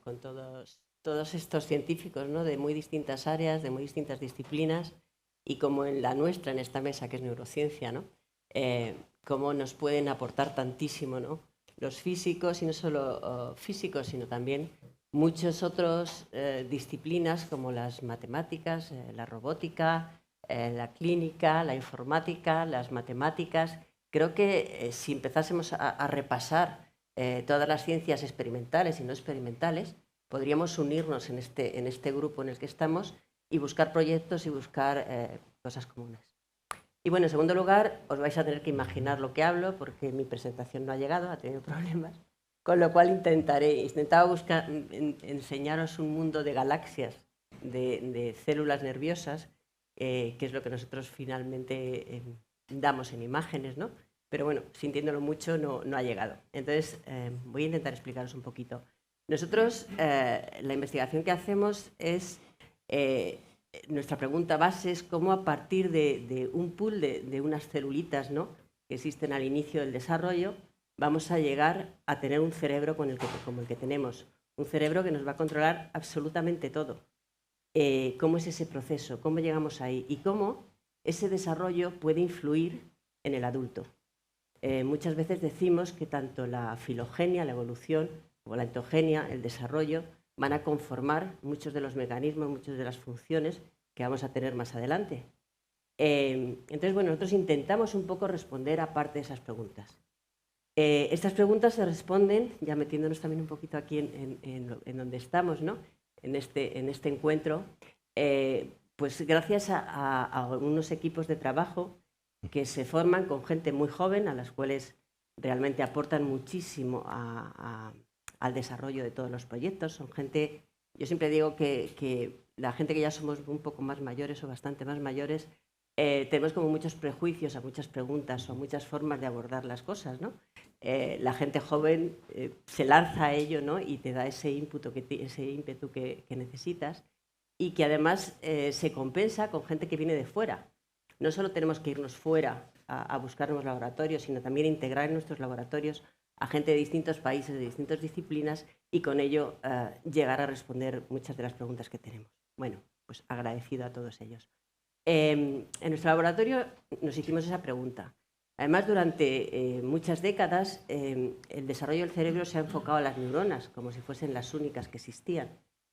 con todos estos científicos, ¿no?, de muy distintas áreas, de muy distintas disciplinas, y como en la nuestra, en esta mesa que es neurociencia, ¿no?, cómo nos pueden aportar tantísimo, ¿no?, los físicos, y no solo físicos, sino también muchas otras disciplinas como las matemáticas, la robótica, la clínica, la informática, las matemáticas. Creo que si empezásemos a repasar todas las ciencias experimentales y no experimentales, podríamos unirnos en este grupo en el que estamos y buscar proyectos y buscar cosas comunes. Y bueno, en segundo lugar, os vais a tener que imaginar lo que hablo porque mi presentación no ha llegado, ha tenido problemas, con lo cual intentaba enseñaros un mundo de galaxias, de células nerviosas, que es lo que nosotros finalmente damos en imágenes, ¿no? Pero bueno, sintiéndolo mucho no ha llegado. Entonces, voy a intentar explicaros un poquito. Nosotros, la investigación que hacemos es, nuestra pregunta base es cómo a partir de un pool de unas celulitas, ¿no?, que existen al inicio del desarrollo, vamos a llegar a tener un cerebro como el que tenemos. Un cerebro que nos va a controlar absolutamente todo. ¿Cómo es ese proceso? ¿Cómo llegamos ahí? Y cómo ese desarrollo puede influir en el adulto. Muchas veces decimos que tanto la filogenia, la evolución, como la entogenia, el desarrollo, van a conformar muchos de los mecanismos, muchas de las funciones que vamos a tener más adelante. Entonces, bueno, nosotros intentamos un poco responder a parte de esas preguntas. Estas preguntas se responden, ya metiéndonos también un poquito aquí en donde estamos, ¿no?, en este encuentro, pues gracias a unos equipos de trabajo que se forman con gente muy joven, a las cuales realmente aportan muchísimo al desarrollo de todos los proyectos. Son gente, yo siempre digo que la gente que ya somos un poco más mayores o bastante más mayores, tenemos como muchos prejuicios a muchas preguntas o muchas formas de abordar las cosas, ¿no? La gente joven se lanza a ello, ¿no?, y te da ese ímpetu que necesitas, y que además se compensa con gente que viene de fuera. No solo tenemos que irnos fuera a buscar nuevos laboratorios, sino también integrar en nuestros laboratorios a gente de distintos países, de distintas disciplinas, y con ello llegar a responder muchas de las preguntas que tenemos. Bueno, pues agradecido a todos ellos. En nuestro laboratorio nos hicimos esa pregunta. Además, durante muchas décadas, el desarrollo del cerebro se ha enfocado a las neuronas, como si fuesen las únicas que existían.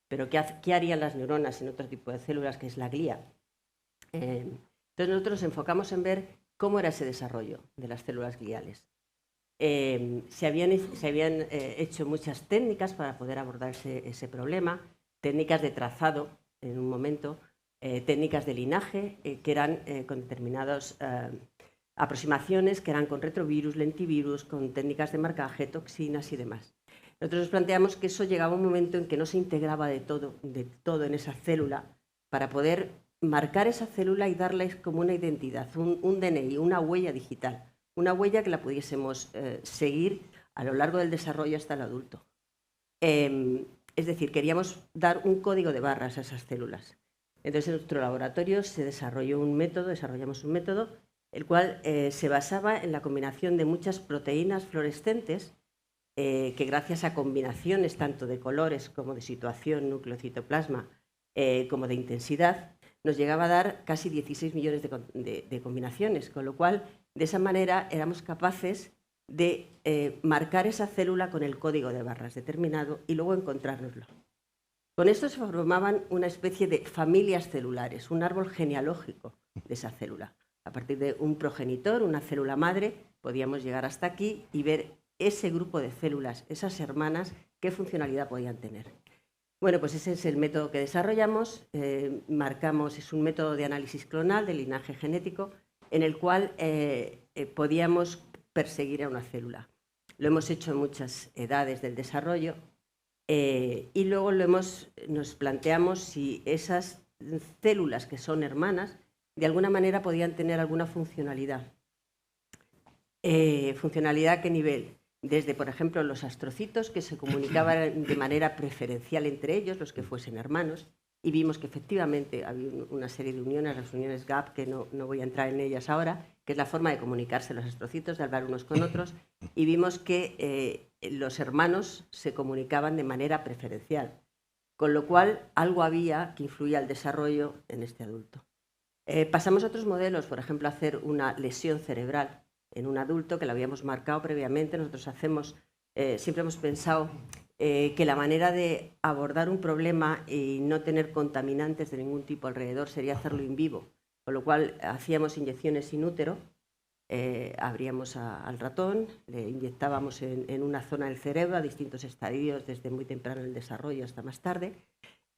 Pero ¿qué harían las neuronas en otro tipo de células, que es la glía? Entonces, nosotros nos enfocamos en ver cómo era ese desarrollo de las células gliales. Se habían hecho muchas técnicas para poder abordar ese problema, técnicas de trazado en un momento, técnicas de linaje, que eran con determinadas aproximaciones, que eran con retrovirus, lentivirus, con técnicas de marcaje, toxinas y demás. Nosotros nos planteamos que eso llegaba a un momento en que no se integraba de todo en esa célula para poder marcar esa célula y darle como una identidad, un DNI, una huella digital, una huella que la pudiésemos seguir a lo largo del desarrollo hasta el adulto. Es decir, queríamos dar un código de barras a esas células. Entonces, en nuestro laboratorio desarrollamos un método, el cual se basaba en la combinación de muchas proteínas fluorescentes que, gracias a combinaciones tanto de colores como de situación, núcleo, citoplasma, como de intensidad, nos llegaba a dar casi 16 millones de combinaciones, con lo cual, de esa manera, éramos capaces de marcar esa célula con el código de barras determinado y luego encontrárnoslo. Con esto se formaban una especie de familias celulares, un árbol genealógico de esa célula. A partir de un progenitor, una célula madre, podíamos llegar hasta aquí y ver ese grupo de células, esas hermanas, qué funcionalidad podían tener. Bueno, pues ese es el método que desarrollamos. Es un método de análisis clonal, de linaje genético, en el cual podíamos perseguir a una célula. lo hemos hecho en muchas edades del desarrollo y luego nos planteamos si esas células que son hermanas de alguna manera podían tener alguna funcionalidad. ¿Funcionalidad a qué nivel? Desde, por ejemplo, los astrocitos que se comunicaban de manera preferencial entre ellos, los que fuesen hermanos, y vimos que efectivamente había una serie de uniones, las uniones GAP, que no voy a entrar en ellas ahora, que es la forma de comunicarse los astrocitos, de hablar unos con otros, y vimos que los hermanos se comunicaban de manera preferencial, con lo cual algo había que influía al desarrollo en este adulto. Pasamos a otros modelos, por ejemplo, hacer una lesión cerebral en un adulto que la habíamos marcado previamente. Nosotros siempre hemos pensado que la manera de abordar un problema y no tener contaminantes de ningún tipo alrededor sería hacerlo in vivo, con lo cual hacíamos inyecciones in útero, abríamos al ratón, le inyectábamos en una zona del cerebro a distintos estadios, desde muy temprano en el desarrollo hasta más tarde.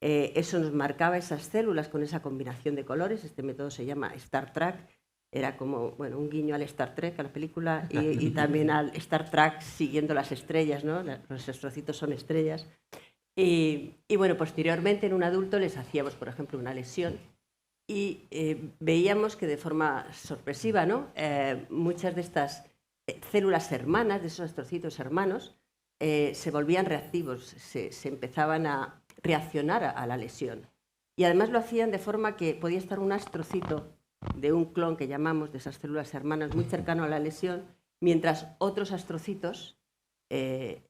Eso nos marcaba esas células con esa combinación de colores. Este método se llama Star Trek. Era como un guiño al Star Trek, a la película, y también al Star Trek siguiendo las estrellas, ¿no? Los astrocitos son estrellas. Y bueno, posteriormente en un adulto les hacíamos, por ejemplo, una lesión y veíamos que de forma sorpresiva, ¿no? Muchas de estas células hermanas, de esos astrocitos hermanos, se volvían reactivos, se empezaban a reaccionar a la lesión. Y además lo hacían de forma que podía estar un astrocito de un clon que llamamos de esas células hermanas muy cercano a la lesión, mientras otros astrocitos que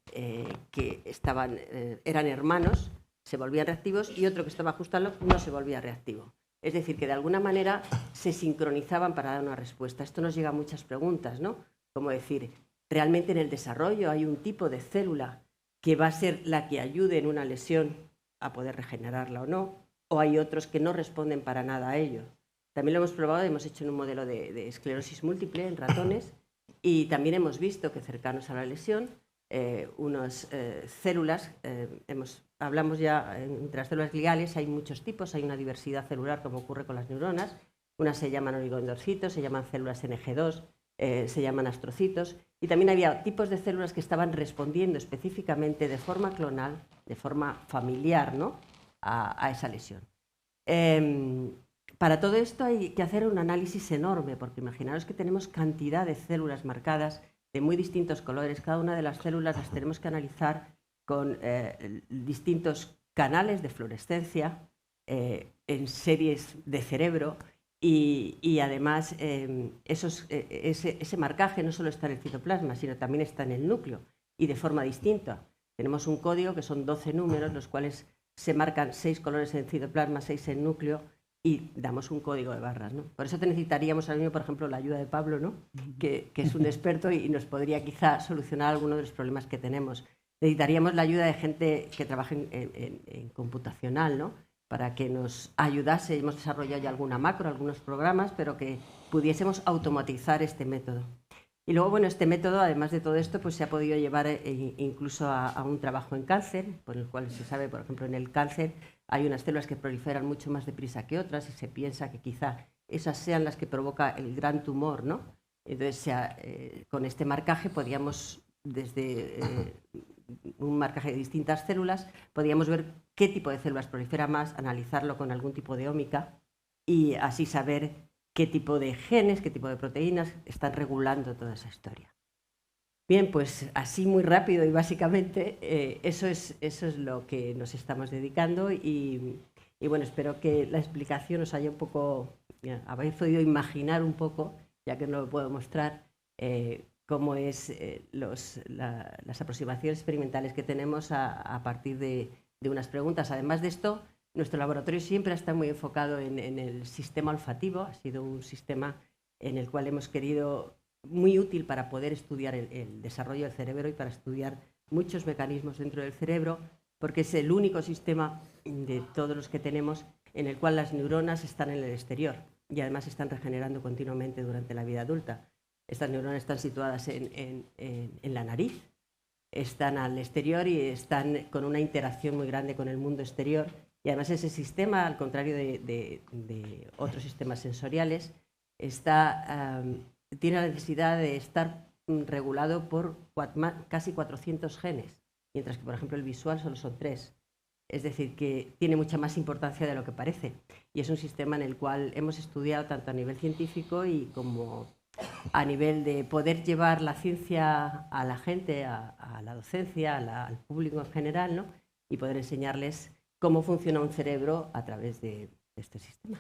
eran hermanos se volvían reactivos y otro que estaba justo al lado no se volvía reactivo. Es decir, que de alguna manera se sincronizaban para dar una respuesta. Esto nos llega a muchas preguntas, ¿no? Como decir, ¿realmente en el desarrollo hay un tipo de célula que va a ser la que ayude en una lesión a poder regenerarla o no? ¿O hay otros que no responden para nada a ello? También lo hemos probado, hemos hecho en un modelo de esclerosis múltiple en ratones y también hemos visto que cercanos a la lesión, unas células, hablamos ya entre las células gliales, hay muchos tipos, hay una diversidad celular como ocurre con las neuronas, unas se llaman oligodendrocitos, se llaman células NG2, se llaman astrocitos, y también había tipos de células que estaban respondiendo específicamente de forma clonal, de forma familiar, ¿no? a esa lesión. Para todo esto hay que hacer un análisis enorme, porque imaginaros que tenemos cantidad de células marcadas de muy distintos colores. Cada una de las células las tenemos que analizar con distintos canales de fluorescencia en series de cerebro y además ese marcaje no solo está en el citoplasma, sino también está en el núcleo y de forma distinta. Tenemos un código que son 12 números, los cuales se marcan 6 colores en citoplasma, 6 en núcleo, y damos un código de barras, ¿no? Por eso necesitaríamos ahora mismo, por ejemplo, la ayuda de Pablo, ¿no? que es un experto y nos podría quizá solucionar algunos de los problemas que tenemos. Necesitaríamos la ayuda de gente que trabaje en computacional, ¿no? Para que nos ayudase. Hemos desarrollado ya alguna macro, algunos programas, pero que pudiésemos automatizar este método. Y luego, bueno, este método, además de todo esto, pues se ha podido llevar incluso a un trabajo en cáncer, por el cual se sabe, por ejemplo, en el cáncer hay unas células que proliferan mucho más deprisa que otras y se piensa que quizá esas sean las que provoca el gran tumor, ¿no? Entonces, con este marcaje podíamos, desde un marcaje de distintas células, podíamos ver qué tipo de células prolifera más, analizarlo con algún tipo de ómica y así saber qué tipo de genes, qué tipo de proteínas están regulando toda esa historia. Bien, pues así muy rápido y básicamente eso es lo que nos estamos dedicando y bueno, espero que la explicación os haya un poco, habéis podido imaginar un poco, ya que no lo puedo mostrar, cómo es las aproximaciones experimentales que tenemos a partir de unas preguntas. Además de esto, nuestro laboratorio siempre está muy enfocado en el sistema olfativo, ha sido un sistema en el cual hemos querido muy útil para poder estudiar el desarrollo del cerebro y para estudiar muchos mecanismos dentro del cerebro, porque es el único sistema de todos los que tenemos en el cual las neuronas están en el exterior y además se están regenerando continuamente durante la vida adulta. Estas neuronas están situadas en la nariz, están al exterior y están con una interacción muy grande con el mundo exterior. Y además ese sistema, al contrario de otros sistemas sensoriales, tiene la necesidad de estar regulado por casi 400 genes, mientras que, por ejemplo, el visual solo son 3. Es decir, que tiene mucha más importancia de lo que parece. Y es un sistema en el cual hemos estudiado tanto a nivel científico y como a nivel de poder llevar la ciencia a la gente, a la docencia, al público en general, ¿no? Y poder enseñarles cómo funciona un cerebro a través de este sistema.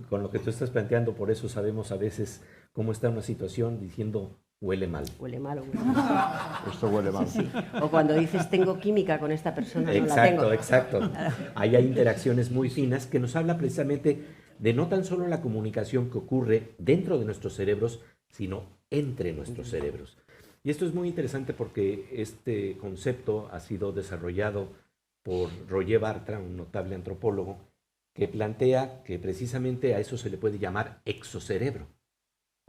Con lo que tú estás planteando, por eso sabemos a veces cómo está una situación diciendo huele mal. Huele mal o huele mal. Esto huele mal. Sí, sí. O cuando dices tengo química con esta persona, no la tengo. Exacto. Ahí hay interacciones muy finas que nos habla precisamente de no tan solo la comunicación que ocurre dentro de nuestros cerebros, sino entre nuestros cerebros. Y esto es muy interesante porque este concepto ha sido desarrollado por Roger Bartra, un notable antropólogo, que plantea que precisamente a eso se le puede llamar exocerebro.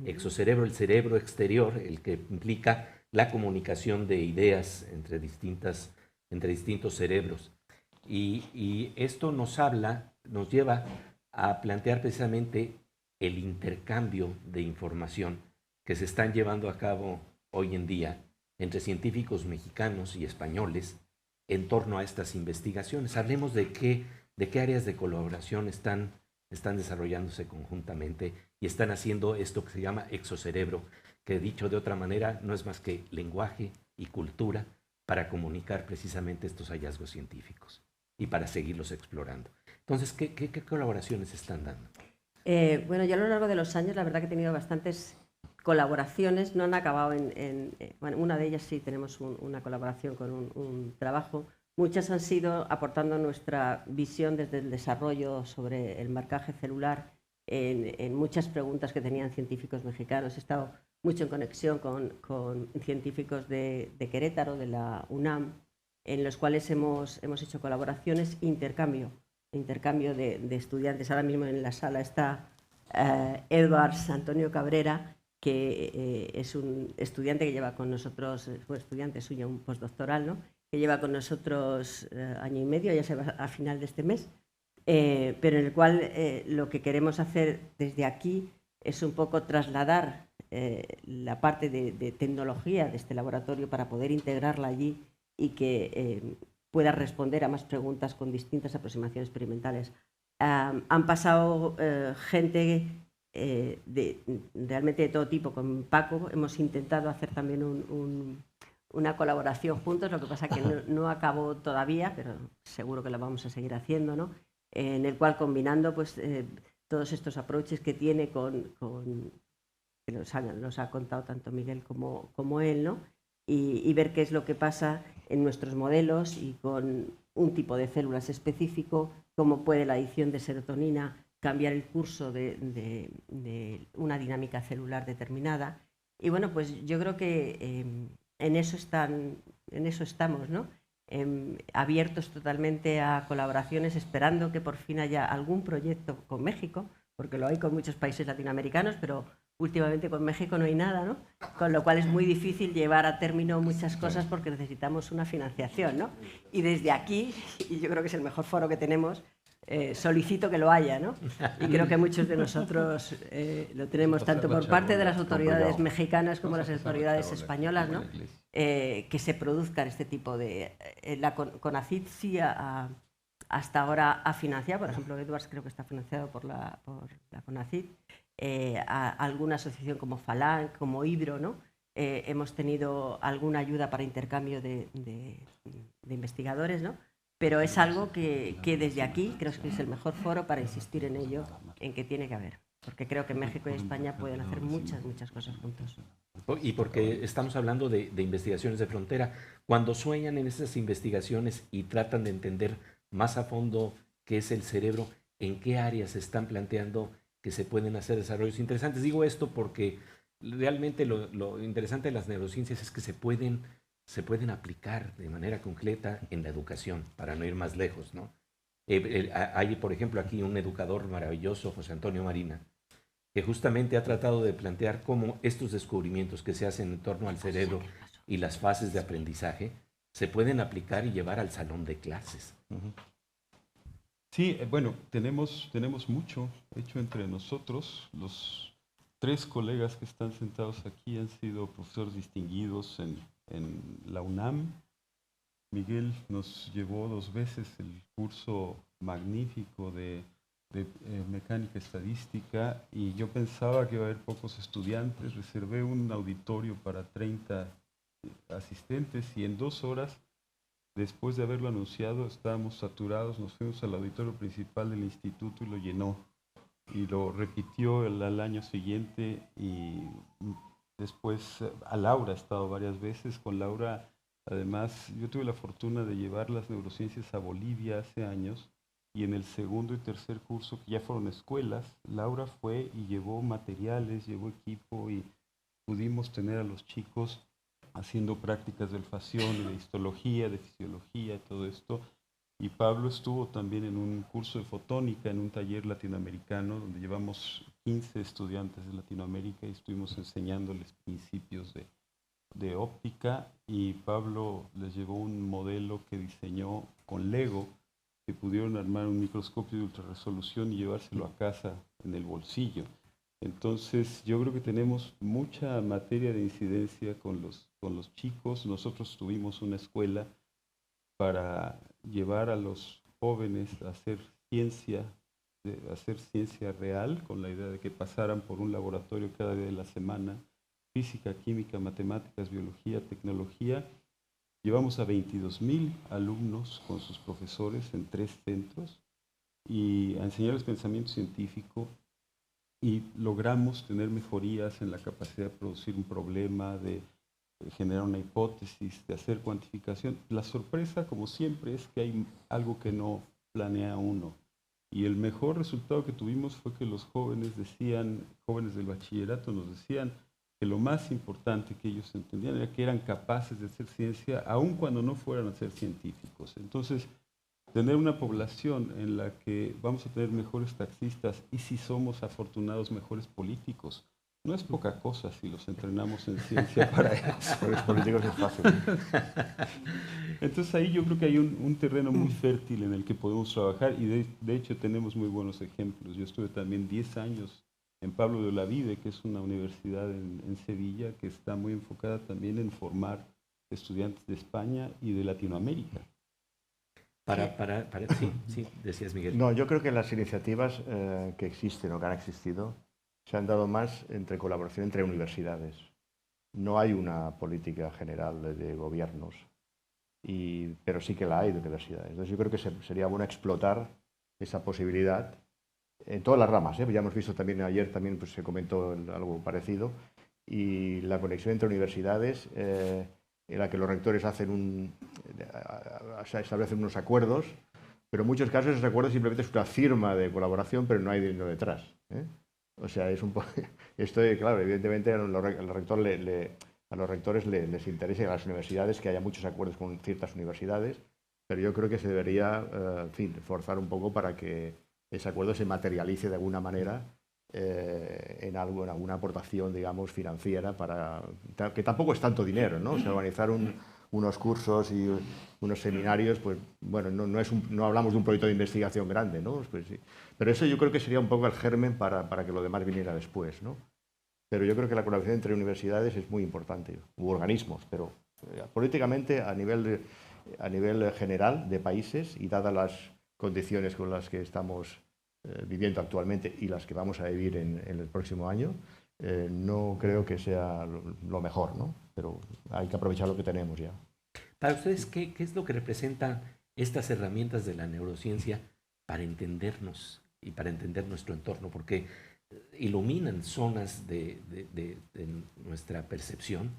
Exocerebro, el cerebro exterior, el que implica la comunicación de ideas entre distintos cerebros. Y esto nos lleva a plantear precisamente el intercambio de información que se están llevando a cabo hoy en día entre científicos mexicanos y españoles en torno a estas investigaciones. Hablemos de qué áreas de colaboración están desarrollándose conjuntamente y están haciendo esto que se llama exocerebro, que dicho de otra manera no es más que lenguaje y cultura para comunicar precisamente estos hallazgos científicos y para seguirlos explorando. Entonces, ¿qué colaboraciones están dando? Bueno, yo a lo largo de los años, la verdad que he tenido bastantes colaboraciones, no han acabado bueno, una de ellas sí tenemos una colaboración con un trabajo. Muchas han sido aportando nuestra visión desde el desarrollo sobre el marcaje celular en muchas preguntas que tenían científicos mexicanos. He estado mucho en conexión con científicos de Querétaro, de la UNAM, en los cuales hemos hecho colaboraciones, intercambio de estudiantes. Ahora mismo en la sala está Edwards Antonio Cabrera, que es un estudiante que lleva con nosotros, fue estudiante suyo, un postdoctoral, ¿no? Que lleva con nosotros año y medio, ya se va a final de este mes, pero en el cual lo que queremos hacer desde aquí es un poco trasladar la parte de tecnología de este laboratorio para poder integrarla allí y que pueda responder a más preguntas con distintas aproximaciones experimentales. Han pasado gente realmente de todo tipo. Con Paco hemos intentado hacer también una colaboración juntos, lo que pasa que no acabó todavía, pero seguro que lo vamos a seguir haciendo, ¿no? En el cual combinando pues, todos estos approaches que tiene que los ha contado tanto Miguel como él, ¿no? Y ver qué es lo que pasa en nuestros modelos y con un tipo de células específico, cómo puede la adición de serotonina cambiar el curso de una dinámica celular determinada. Y bueno, pues yo creo que en eso estamos, ¿no? Abiertos totalmente a colaboraciones, esperando que por fin haya algún proyecto con México, porque lo hay con muchos países latinoamericanos, pero últimamente con México no hay nada, ¿no? Con lo cual es muy difícil llevar a término muchas cosas porque necesitamos una financiación, ¿no? Y desde aquí, y yo creo que es el mejor foro que tenemos, solicito que lo haya, ¿no? Y creo que muchos de nosotros lo tenemos tanto por parte de las autoridades mexicanas como las autoridades españolas, ¿no? Que se produzcan este tipo de... La CONACYT sí hasta ahora ha financiado, por ejemplo, Edwards creo que está financiado por la CONACYT, alguna asociación como FALAN, como Hydro, ¿no? Hemos tenido alguna ayuda para intercambio de investigadores, ¿no? Pero es algo que desde aquí creo que es el mejor foro para insistir en ello, en que tiene que haber. Porque creo que México y España pueden hacer muchas cosas juntos. Y porque estamos hablando de investigaciones de frontera. Cuando sueñan en esas investigaciones y tratan de entender más a fondo qué es el cerebro, en qué áreas se están planteando que se pueden hacer desarrollos interesantes. Digo esto porque realmente lo interesante de las neurociencias es que se pueden aplicar de manera concreta en la educación, para no ir más lejos, ¿no? Hay, por ejemplo, aquí un educador maravilloso, José Antonio Marina, que justamente ha tratado de plantear cómo estos descubrimientos que se hacen en torno al cerebro y las fases de aprendizaje se pueden aplicar y llevar al salón de clases. Sí, bueno, tenemos mucho hecho entre nosotros, los 3 colegas que están sentados aquí han sido profesores distinguidos en la UNAM. Miguel nos llevó 2 veces el curso magnífico de mecánica estadística y yo pensaba que iba a haber pocos estudiantes. Reservé un auditorio para 30 asistentes y en 2 horas, después de haberlo anunciado, estábamos saturados. Nos fuimos al auditorio principal del instituto y lo llenó. Y lo repitió al año siguiente y después a Laura he estado varias veces. Con Laura, además, yo tuve la fortuna de llevar las neurociencias a Bolivia hace años y en el segundo y tercer curso, que ya fueron escuelas, Laura fue y llevó materiales, llevó equipo y pudimos tener a los chicos haciendo prácticas de olfacción, de histología, de fisiología, todo esto. Y Pablo estuvo también en un curso de fotónica, en un taller latinoamericano, donde llevamos 15 estudiantes de Latinoamérica y estuvimos enseñándoles principios de óptica. Y Pablo les llevó un modelo que diseñó con Lego, que pudieron armar un microscopio de ultrarresolución y llevárselo a casa en el bolsillo. Entonces, yo creo que tenemos mucha materia de incidencia con los chicos. Nosotros tuvimos una escuela para llevar a los jóvenes a hacer ciencia real, con la idea de que pasaran por un laboratorio cada día de la semana, física, química, matemáticas, biología, tecnología. Llevamos a 22,000 alumnos con sus profesores en 3 centros y a enseñarles pensamiento científico y logramos tener mejorías en la capacidad de producir un problema, de generar una hipótesis, de hacer cuantificación. La sorpresa, como siempre, es que hay algo que no planea uno. Y el mejor resultado que tuvimos fue que los jóvenes del bachillerato nos decían que lo más importante que ellos entendían era que eran capaces de hacer ciencia aun cuando no fueran a ser científicos. Entonces, tener una población en la que vamos a tener mejores taxistas y, si somos afortunados, mejores políticos, no es poca cosa si los entrenamos en ciencia para eso. Los políticos es fácil. Entonces ahí yo creo que hay un terreno muy fértil en el que podemos trabajar y de hecho tenemos muy buenos ejemplos. Yo estuve también 10 años en Pablo de Olavide, que es una universidad en Sevilla que está muy enfocada también en formar estudiantes de España y de Latinoamérica. Sí, decías, Miguel. No, yo creo que las iniciativas que existen o que han existido se han dado más entre colaboración entre universidades. No hay una política general de gobiernos, pero sí que la hay de universidades. Entonces yo creo que sería bueno explotar esa posibilidad en todas las ramas. Ya hemos visto también ayer, pues, se comentó algo parecido, y la conexión entre universidades, en la que los rectores establecen unos acuerdos, pero en muchos casos esos acuerdos simplemente es una firma de colaboración, pero no hay dinero detrás. O sea, es un poco... Esto, claro, evidentemente a los rectores les interesa, y a las universidades, que haya muchos acuerdos con ciertas universidades, pero yo creo que se debería, forzar un poco para que ese acuerdo se materialice de alguna manera en alguna aportación, digamos, financiera, que tampoco es tanto dinero, ¿no? O sea, organizar unos cursos y unos seminarios, pues bueno, no hablamos de un proyecto de investigación grande, ¿no? Pues, sí. Pero eso yo creo que sería un poco el germen para que lo demás viniera después, ¿no? Pero yo creo que la colaboración entre universidades es muy importante, u organismos, pero políticamente a nivel general de países, y dadas las condiciones con las que estamos viviendo actualmente y las que vamos a vivir en el próximo año, no creo que sea lo mejor, ¿no? Pero hay que aprovechar lo que tenemos ya. Para ustedes, ¿qué es lo que representan estas herramientas de la neurociencia para entendernos y para entender nuestro entorno? Porque iluminan zonas de nuestra percepción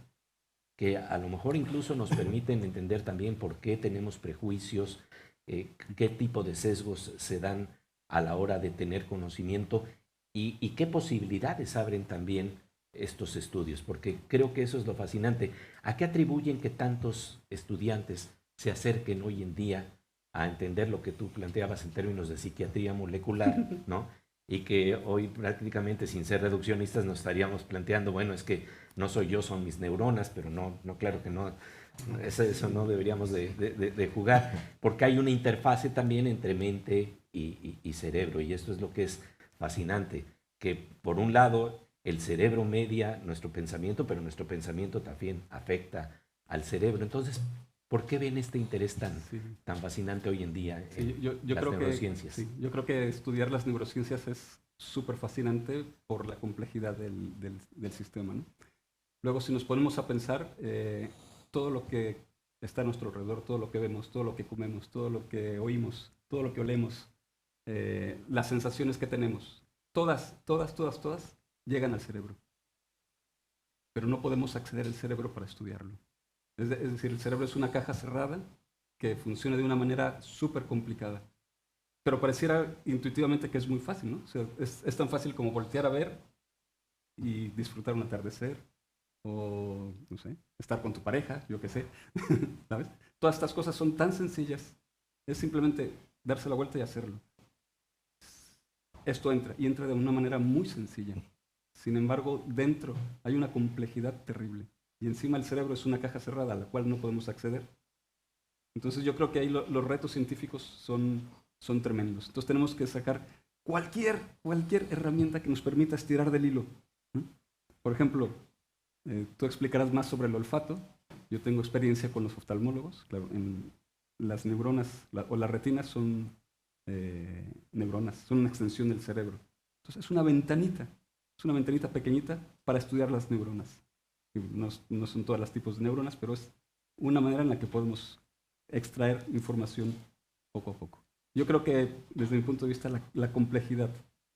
que a lo mejor incluso nos permiten entender también por qué tenemos prejuicios, qué tipo de sesgos se dan a la hora de tener conocimiento y qué posibilidades abren también estos estudios, porque creo que eso es lo fascinante. ¿A qué atribuyen que tantos estudiantes se acerquen hoy en día a entender lo que tú planteabas en términos de psiquiatría molecular, ¿no? Y que hoy prácticamente, sin ser reduccionistas, nos estaríamos planteando, bueno, es que no soy yo, son mis neuronas, pero no, claro que no, eso no deberíamos de jugar, porque hay una interfase también entre mente y cerebro, y esto es lo que es fascinante, que por un lado el cerebro media nuestro pensamiento, pero nuestro pensamiento también afecta al cerebro. Entonces, ¿por qué ven este interés tan fascinante hoy en día en yo las creo neurociencias? Yo creo que estudiar las neurociencias es súper fascinante por la complejidad del sistema, ¿no? Luego, si nos ponemos a pensar, todo lo que está a nuestro alrededor, todo lo que vemos, todo lo que comemos, todo lo que oímos, todo lo que olemos, las sensaciones que tenemos, todas llegan al cerebro. Pero no podemos acceder al cerebro para estudiarlo. Es decir, el cerebro es una caja cerrada que funciona de una manera súper complicada. Pero pareciera intuitivamente que es muy fácil, ¿no? O sea, es tan fácil como voltear a ver y disfrutar un atardecer, o, no sé, estar con tu pareja, yo qué sé, ¿sabes? Todas estas cosas son tan sencillas. Es simplemente darse la vuelta y hacerlo. Esto entra, y entra de una manera muy sencilla. Sin embargo, dentro hay una complejidad terrible. Y encima el cerebro es una caja cerrada a la cual no podemos acceder. Entonces yo creo que ahí los retos científicos son tremendos. Entonces tenemos que sacar cualquier herramienta que nos permita estirar del hilo, ¿no? Por ejemplo, tú explicarás más sobre el olfato. Yo tengo experiencia con los oftalmólogos. Claro, las neuronas o las retinas son neuronas, son una extensión del cerebro. Entonces es una ventanita pequeñita para estudiar las neuronas. No son todos los tipos de neuronas, pero es una manera en la que podemos extraer información poco a poco. Yo creo que desde mi punto de vista la complejidad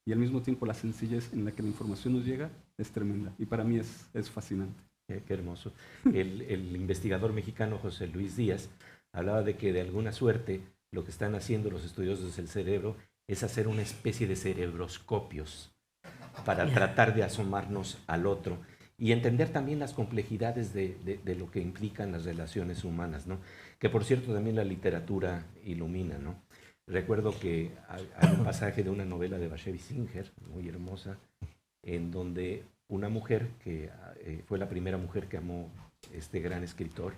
y al mismo tiempo la sencillez en la que la información nos llega es tremenda, y para mí es fascinante. Qué hermoso. El investigador mexicano José Luis Díaz hablaba de que de alguna suerte lo que están haciendo los estudiosos del cerebro es hacer una especie de cerebroscopios para tratar de asomarnos al otro y entender también las complejidades de lo que implican las relaciones humanas, ¿no? Que por cierto también la literatura ilumina, ¿no? Recuerdo que hay un pasaje de una novela de Bashevis Singer, muy hermosa, en donde una mujer que fue la primera mujer que amó este gran escritor,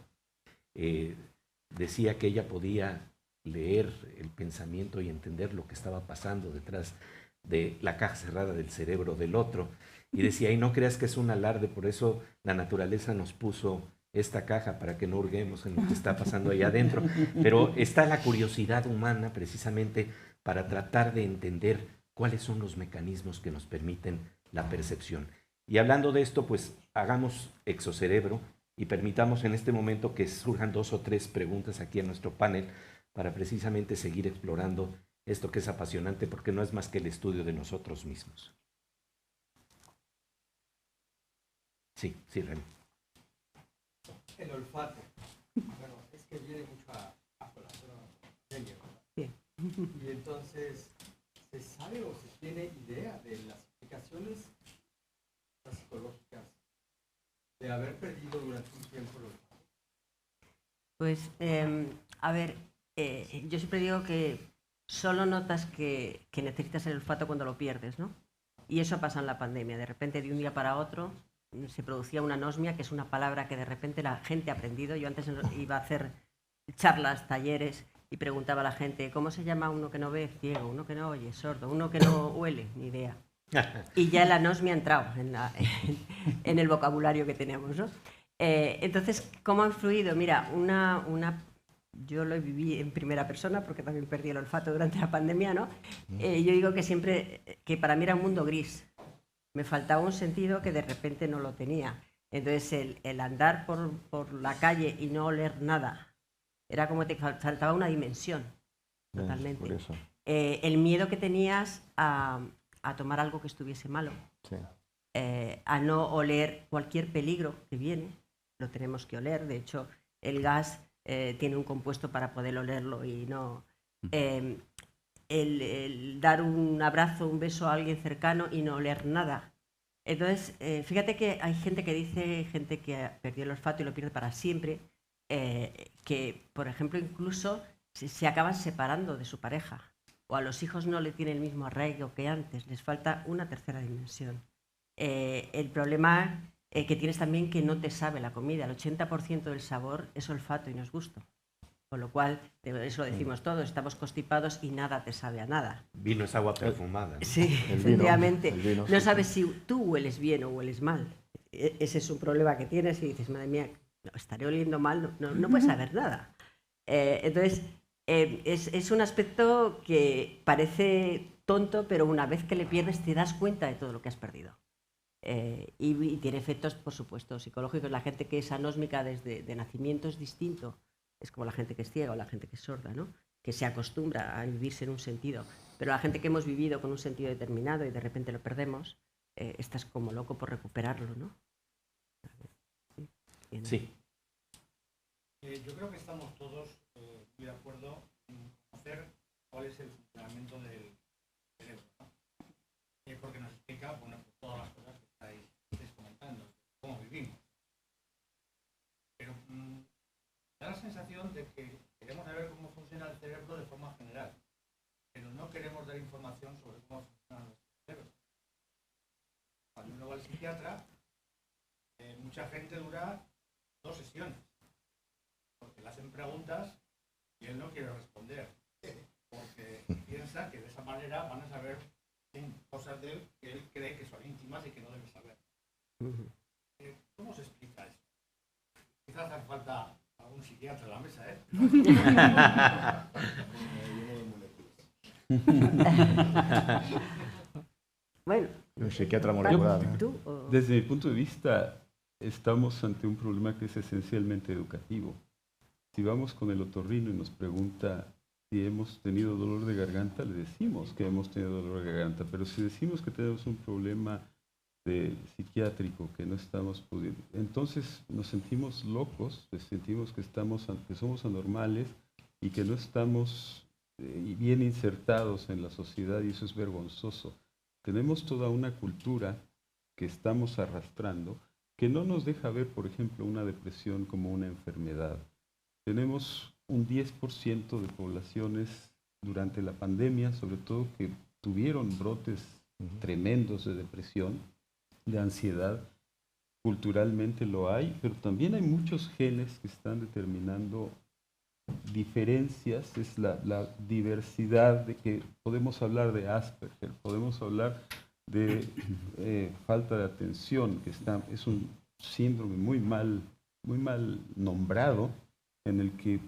decía que ella podía leer el pensamiento y entender lo que estaba pasando detrás de la caja cerrada del cerebro del otro. Y decía, y no creas que es un alarde, por eso la naturaleza nos puso esta caja para que no hurguemos en lo que está pasando ahí adentro. Pero está la curiosidad humana precisamente para tratar de entender cuáles son los mecanismos que nos permiten la percepción. Y hablando de esto, pues hagamos exocerebro y permitamos en este momento que surjan 2 o 3 preguntas aquí en nuestro panel para precisamente seguir explorando esto que es apasionante, porque no es más que el estudio de nosotros mismos. Sí, Remy. El olfato. Bueno, es que viene mucho a colación a ella, ¿verdad? Sí. Y entonces, ¿se sabe o se tiene idea de las implicaciones psicológicas de haber perdido durante un tiempo el olfato? Pues, a ver, yo siempre digo que solo notas que necesitas el olfato cuando lo pierdes, ¿no? Y eso pasa en la pandemia. De repente, de un día para otro, se producía una anosmia, que es una palabra que de repente la gente ha aprendido. Yo antes iba a hacer charlas, talleres, y preguntaba a la gente, ¿cómo se llama uno que no ve? Ciego, uno que no oye, sordo, uno que no huele, ni idea. Y ya la anosmia ha entrado en el vocabulario que tenemos, ¿no? Entonces, ¿cómo ha influido? Mira, yo lo viví en primera persona porque también perdí el olfato durante la pandemia, ¿no? Yo digo que siempre, que para mí era un mundo gris. Me faltaba un sentido que de repente no lo tenía. Entonces, el andar por la calle y no oler nada, era como te faltaba una dimensión, totalmente. Por eso. El miedo que tenías a tomar algo que estuviese malo, Sí. A no oler cualquier peligro que viene, lo tenemos que oler. De hecho, el gas tiene un compuesto para poder olerlo y no... el dar un abrazo, un beso a alguien cercano y no oler nada. Entonces, fíjate que hay gente que dice, gente que perdió el olfato y lo pierde para siempre, que, por ejemplo, incluso se acaban separando de su pareja, o a los hijos no le tienen el mismo arraigo que antes, les falta una tercera dimensión. El problema que tienes también que no te sabe la comida, el 80% del sabor es olfato y no es gusto. Con lo cual, eso lo decimos todos, estamos constipados y nada te sabe a nada. Vino es agua perfumada, ¿no? Sí, El vino, efectivamente. el vino, No sí, sabes si tú hueles bien o hueles mal. Ese es un problema que tienes y dices, madre mía, no, estaré oliendo mal, no puedes saber nada. Entonces, es un aspecto que parece tonto, pero una vez que le pierdes te das cuenta de todo lo que has perdido. Y tiene efectos, por supuesto, psicológicos. La gente que es anósmica desde de nacimiento es distinto. Es como la gente que es ciega o la gente que es sorda, ¿no? Que se acostumbra a vivirse en un sentido. Pero la gente que hemos vivido con un sentido determinado y de repente lo perdemos, estás como loco por recuperarlo, ¿no? Sí. Yo creo que estamos todos muy de acuerdo en conocer cuál es el funcionamiento del cerebro, ¿no? Porque nos explica, bueno, pues todas las cosas que estáis comentando, cómo vivimos. Pero da la sensación de que queremos saber cómo funciona el cerebro de forma general, pero no queremos dar información sobre cómo funciona nuestro cerebro. Cuando uno va al psiquiatra, mucha gente dura 2 sesiones, porque le hacen preguntas y él no quiere responder, porque piensa que de esa manera van a saber cosas de él que él cree que son íntimas y que no debe saber. ¿Cómo se explica eso? Quizás hace falta algún psiquiatra en la mesa, ¿eh? Bueno, Un psiquiatra molecular. ¿no? ¿tú? O... Desde mi punto de vista, estamos ante un problema que es esencialmente educativo. Si vamos con el otorrino y nos pregunta si hemos tenido dolor de garganta, le decimos que hemos tenido dolor de garganta, pero si decimos que tenemos un problema psiquiátrico que no estamos pudiendo, entonces nos sentimos locos, sentimos que somos anormales y que no estamos bien insertados en la sociedad, y eso es vergonzoso. Tenemos toda una cultura que estamos arrastrando que no nos deja ver, por ejemplo, una depresión como una enfermedad. Tenemos un 10% de poblaciones durante la pandemia, sobre todo, que tuvieron brotes tremendos de depresión, de ansiedad. Culturalmente lo hay, pero también hay muchos genes que están determinando diferencias. Es la diversidad de que podemos hablar de Asperger, podemos hablar de falta de atención, que es un síndrome muy mal nombrado, en el que,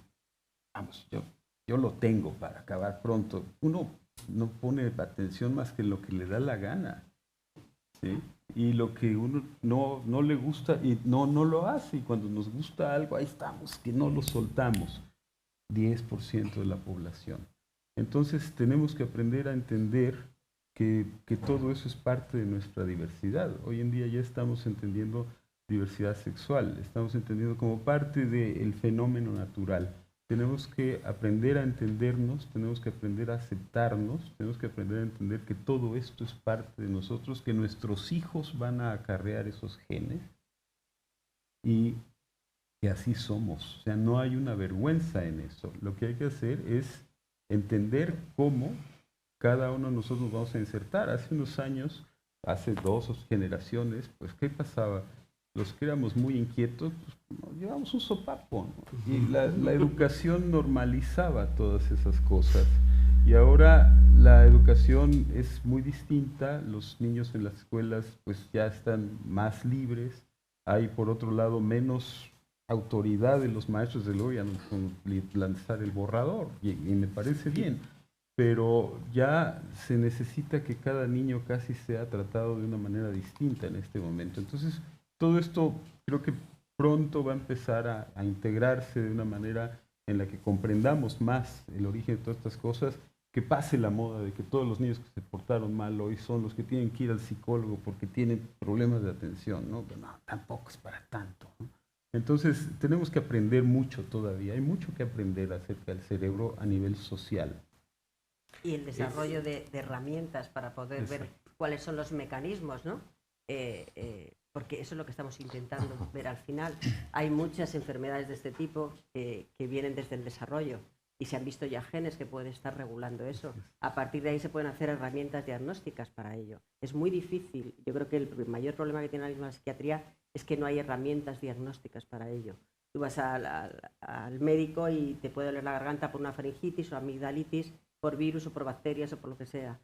vamos, yo lo tengo para acabar pronto. Uno no pone atención más que en lo que le da la gana, ¿sí? Y lo que uno no le gusta y no lo hace, y cuando nos gusta algo, ahí estamos, que no lo soltamos. 10% de la población. Entonces tenemos que aprender a entender que todo eso es parte de nuestra diversidad. Hoy en día ya estamos entendiendo diversidad sexual, estamos entendiendo como parte del fenómeno natural. Tenemos que aprender a entendernos, tenemos que aprender a aceptarnos, tenemos que aprender a entender que todo esto es parte de nosotros, que nuestros hijos van a acarrear esos genes y que así somos. O sea, no hay una vergüenza en eso. Lo que hay que hacer es entender cómo cada uno de nosotros vamos a insertar. Hace unos años, hace 2 generaciones, pues, ¿qué pasaba? Los que éramos muy inquietos, pues, llevábamos un sopapo, ¿no? Y la educación normalizaba todas esas cosas. Y ahora la educación es muy distinta. Los niños en las escuelas pues ya están más libres. Hay, por otro lado, menos autoridad de los maestros, de luego ya no con lanzar el borrador, y me parece bien, pero ya se necesita que cada niño casi sea tratado de una manera distinta en este momento. Entonces, todo esto creo que pronto va a empezar a integrarse de una manera en la que comprendamos más el origen de todas estas cosas, que pase la moda de que todos los niños que se portaron mal hoy son los que tienen que ir al psicólogo porque tienen problemas de atención, ¿no? Pero no, tampoco es para tanto, ¿no? Entonces, tenemos que aprender mucho todavía. Hay mucho que aprender acerca del cerebro a nivel social. Y el desarrollo de herramientas para poder ver cuáles son los mecanismos, ¿no? Porque eso es lo que estamos intentando ver al final. Hay muchas enfermedades de este tipo que vienen desde el desarrollo y se han visto ya genes que pueden estar regulando eso. A partir de ahí se pueden hacer herramientas diagnósticas para ello. Es muy difícil. Yo creo que el mayor problema que tiene la psiquiatría es que no hay herramientas diagnósticas para ello. Tú vas al médico y te puede doler la garganta por una faringitis o amigdalitis, por virus o por bacterias o por lo que sea.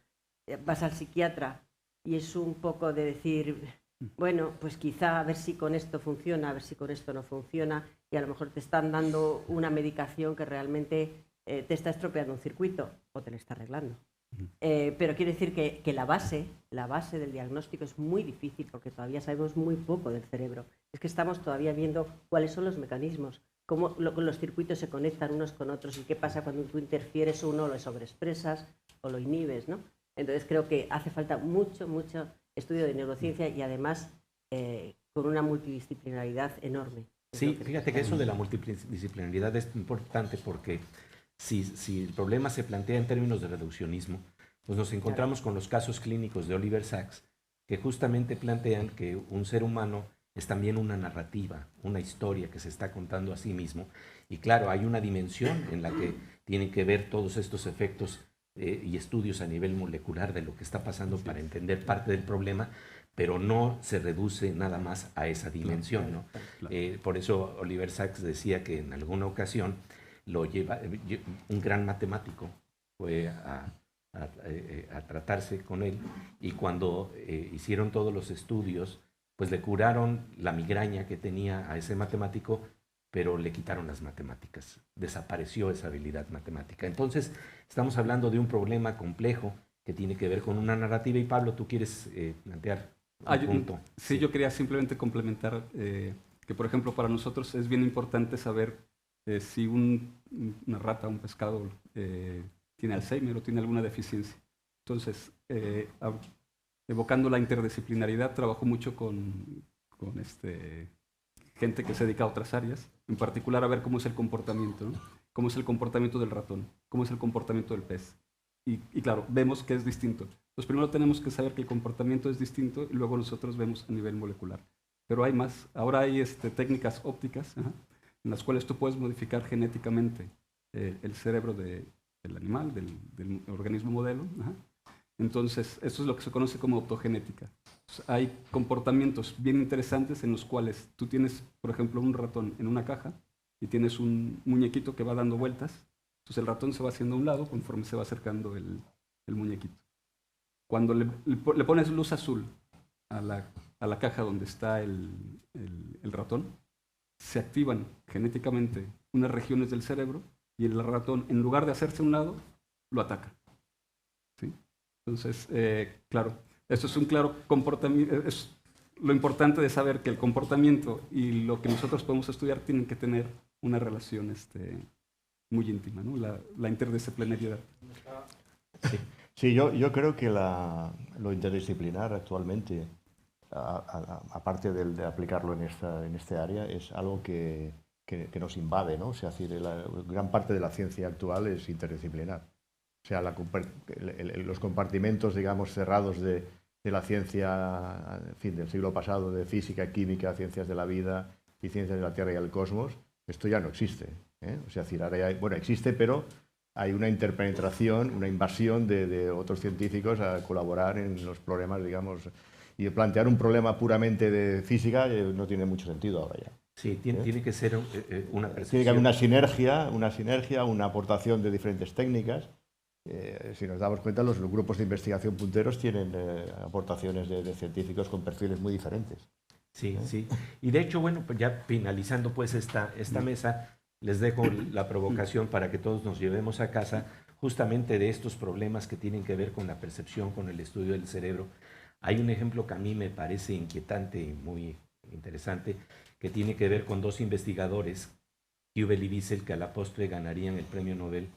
Vas al psiquiatra y es un poco de decir, bueno, pues quizá a ver si con esto funciona, a ver si con esto no funciona, y a lo mejor te están dando una medicación que realmente te está estropeando un circuito o te lo está arreglando. Pero quiero decir que la base del diagnóstico es muy difícil porque todavía sabemos muy poco del cerebro. Es que estamos todavía viendo cuáles son los mecanismos, cómo los circuitos se conectan unos con otros y qué pasa cuando tú interfieres uno, lo sobreexpresas o lo inhibes, ¿no? Entonces creo que hace falta mucho estudio de neurociencia y además con una multidisciplinaridad enorme. Sí, fíjate que eso de la multidisciplinaridad es importante porque si el problema se plantea en términos de reduccionismo, pues nos encontramos con los casos clínicos de Oliver Sacks, que justamente plantean que un ser humano es también una narrativa, una historia que se está contando a sí mismo. Y claro, hay una dimensión en la que tienen que ver todos estos efectos y estudios a nivel molecular de lo que está pasando para entender parte del problema, pero no se reduce nada más a esa dimensión, ¿no? Por eso Oliver Sacks decía que en alguna ocasión un gran matemático fue a tratarse con él y cuando hicieron todos los estudios, pues le curaron la migraña que tenía a ese matemático, pero le quitaron las matemáticas, desapareció esa habilidad matemática. Entonces, estamos hablando de un problema complejo que tiene que ver con una narrativa y Pablo, tú quieres plantear un punto. Sí, yo quería simplemente complementar que, por ejemplo, para nosotros es bien importante saber si una rata, un pescado tiene Alzheimer o tiene alguna deficiencia. Entonces, evocando la interdisciplinaridad, trabajo mucho con gente que se dedica a otras áreas, en particular a ver cómo es el comportamiento, ¿no? Cómo es el comportamiento del ratón, cómo es el comportamiento del pez. Y claro, vemos que es distinto. Entonces, primero tenemos que saber que el comportamiento es distinto y luego nosotros vemos a nivel molecular. Pero hay más. Ahora hay técnicas ópticas, en las cuales tú puedes modificar genéticamente el cerebro del animal, del organismo modelo. Entonces, eso es lo que se conoce como optogenética. Entonces, hay comportamientos bien interesantes en los cuales tú tienes, por ejemplo, un ratón en una caja y tienes un muñequito que va dando vueltas. Entonces, el ratón se va haciendo a un lado conforme se va acercando el muñequito. Cuando le pones luz azul a la caja donde está el ratón, se activan genéticamente unas regiones del cerebro y el ratón, en lugar de hacerse a un lado, lo ataca. ¿Sí? Entonces, claro, eso es un claro comportamiento. Es lo importante de saber que el comportamiento y lo que nosotros podemos estudiar tienen que tener una relación muy íntima, ¿no? La interdisciplinariedad. Sí, yo creo que lo interdisciplinar actualmente, aparte de aplicarlo en este área, es algo que nos invade, ¿no? O sea, gran parte de la ciencia actual es interdisciplinar. O sea, los compartimentos, digamos, cerrados de la ciencia, en fin, del siglo pasado, de física, química, ciencias de la vida y ciencias de la Tierra y el cosmos, esto ya no existe, ¿eh? O sea, ahora bueno, existe, pero hay una interpenetración, una invasión de otros científicos a colaborar en los problemas, digamos, y plantear un problema puramente de física no tiene mucho sentido ahora ya. Sí, tiene que ser una percepción. Tiene que haber una sinergia, una aportación de diferentes técnicas. Si nos damos cuenta, los grupos de investigación punteros tienen aportaciones de científicos con perfiles muy diferentes. Sí, sí. Y de hecho, bueno, pues ya finalizando pues esta mesa, les dejo la provocación para que todos nos llevemos a casa justamente de estos problemas que tienen que ver con la percepción, con el estudio del cerebro. Hay un ejemplo que a mí me parece inquietante y muy interesante, que tiene que ver con dos investigadores, Hubel y Wiesel, que a la postre ganarían el premio Nobel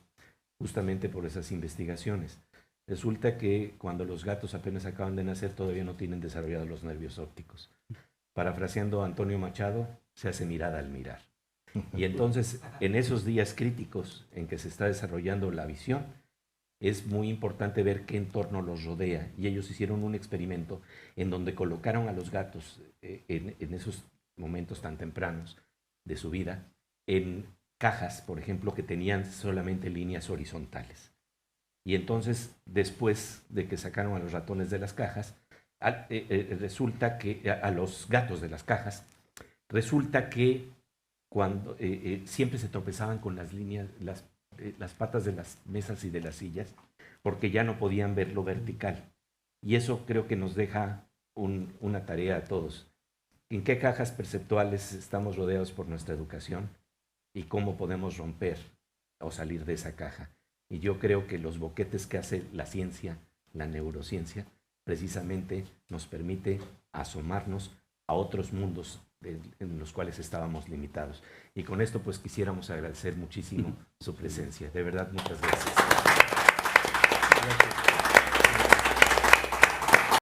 justamente por esas investigaciones. Resulta que cuando los gatos apenas acaban de nacer todavía no tienen desarrollados los nervios ópticos. Parafraseando a Antonio Machado, se hace mirada al mirar. Y entonces, en esos días críticos en que se está desarrollando la visión, es muy importante ver qué entorno los rodea. Y ellos hicieron un experimento en donde colocaron a los gatos en esos momentos tan tempranos de su vida, en cajas, por ejemplo, que tenían solamente líneas horizontales. Y entonces, después de que sacaron a los ratones de las cajas, resulta que, a los gatos de las cajas, resulta que cuando siempre se tropezaban con las líneas, las patas de las mesas y de las sillas, porque ya no podían ver lo vertical. Y eso creo que nos deja una tarea a todos. ¿En qué cajas perceptuales estamos rodeados por nuestra educación? ¿Y cómo podemos romper o salir de esa caja? Y yo creo que los boquetes que hace la ciencia, la neurociencia, precisamente nos permite asomarnos a otros mundos en los cuales estábamos limitados. Y con esto pues quisiéramos agradecer muchísimo su presencia. De verdad, muchas gracias.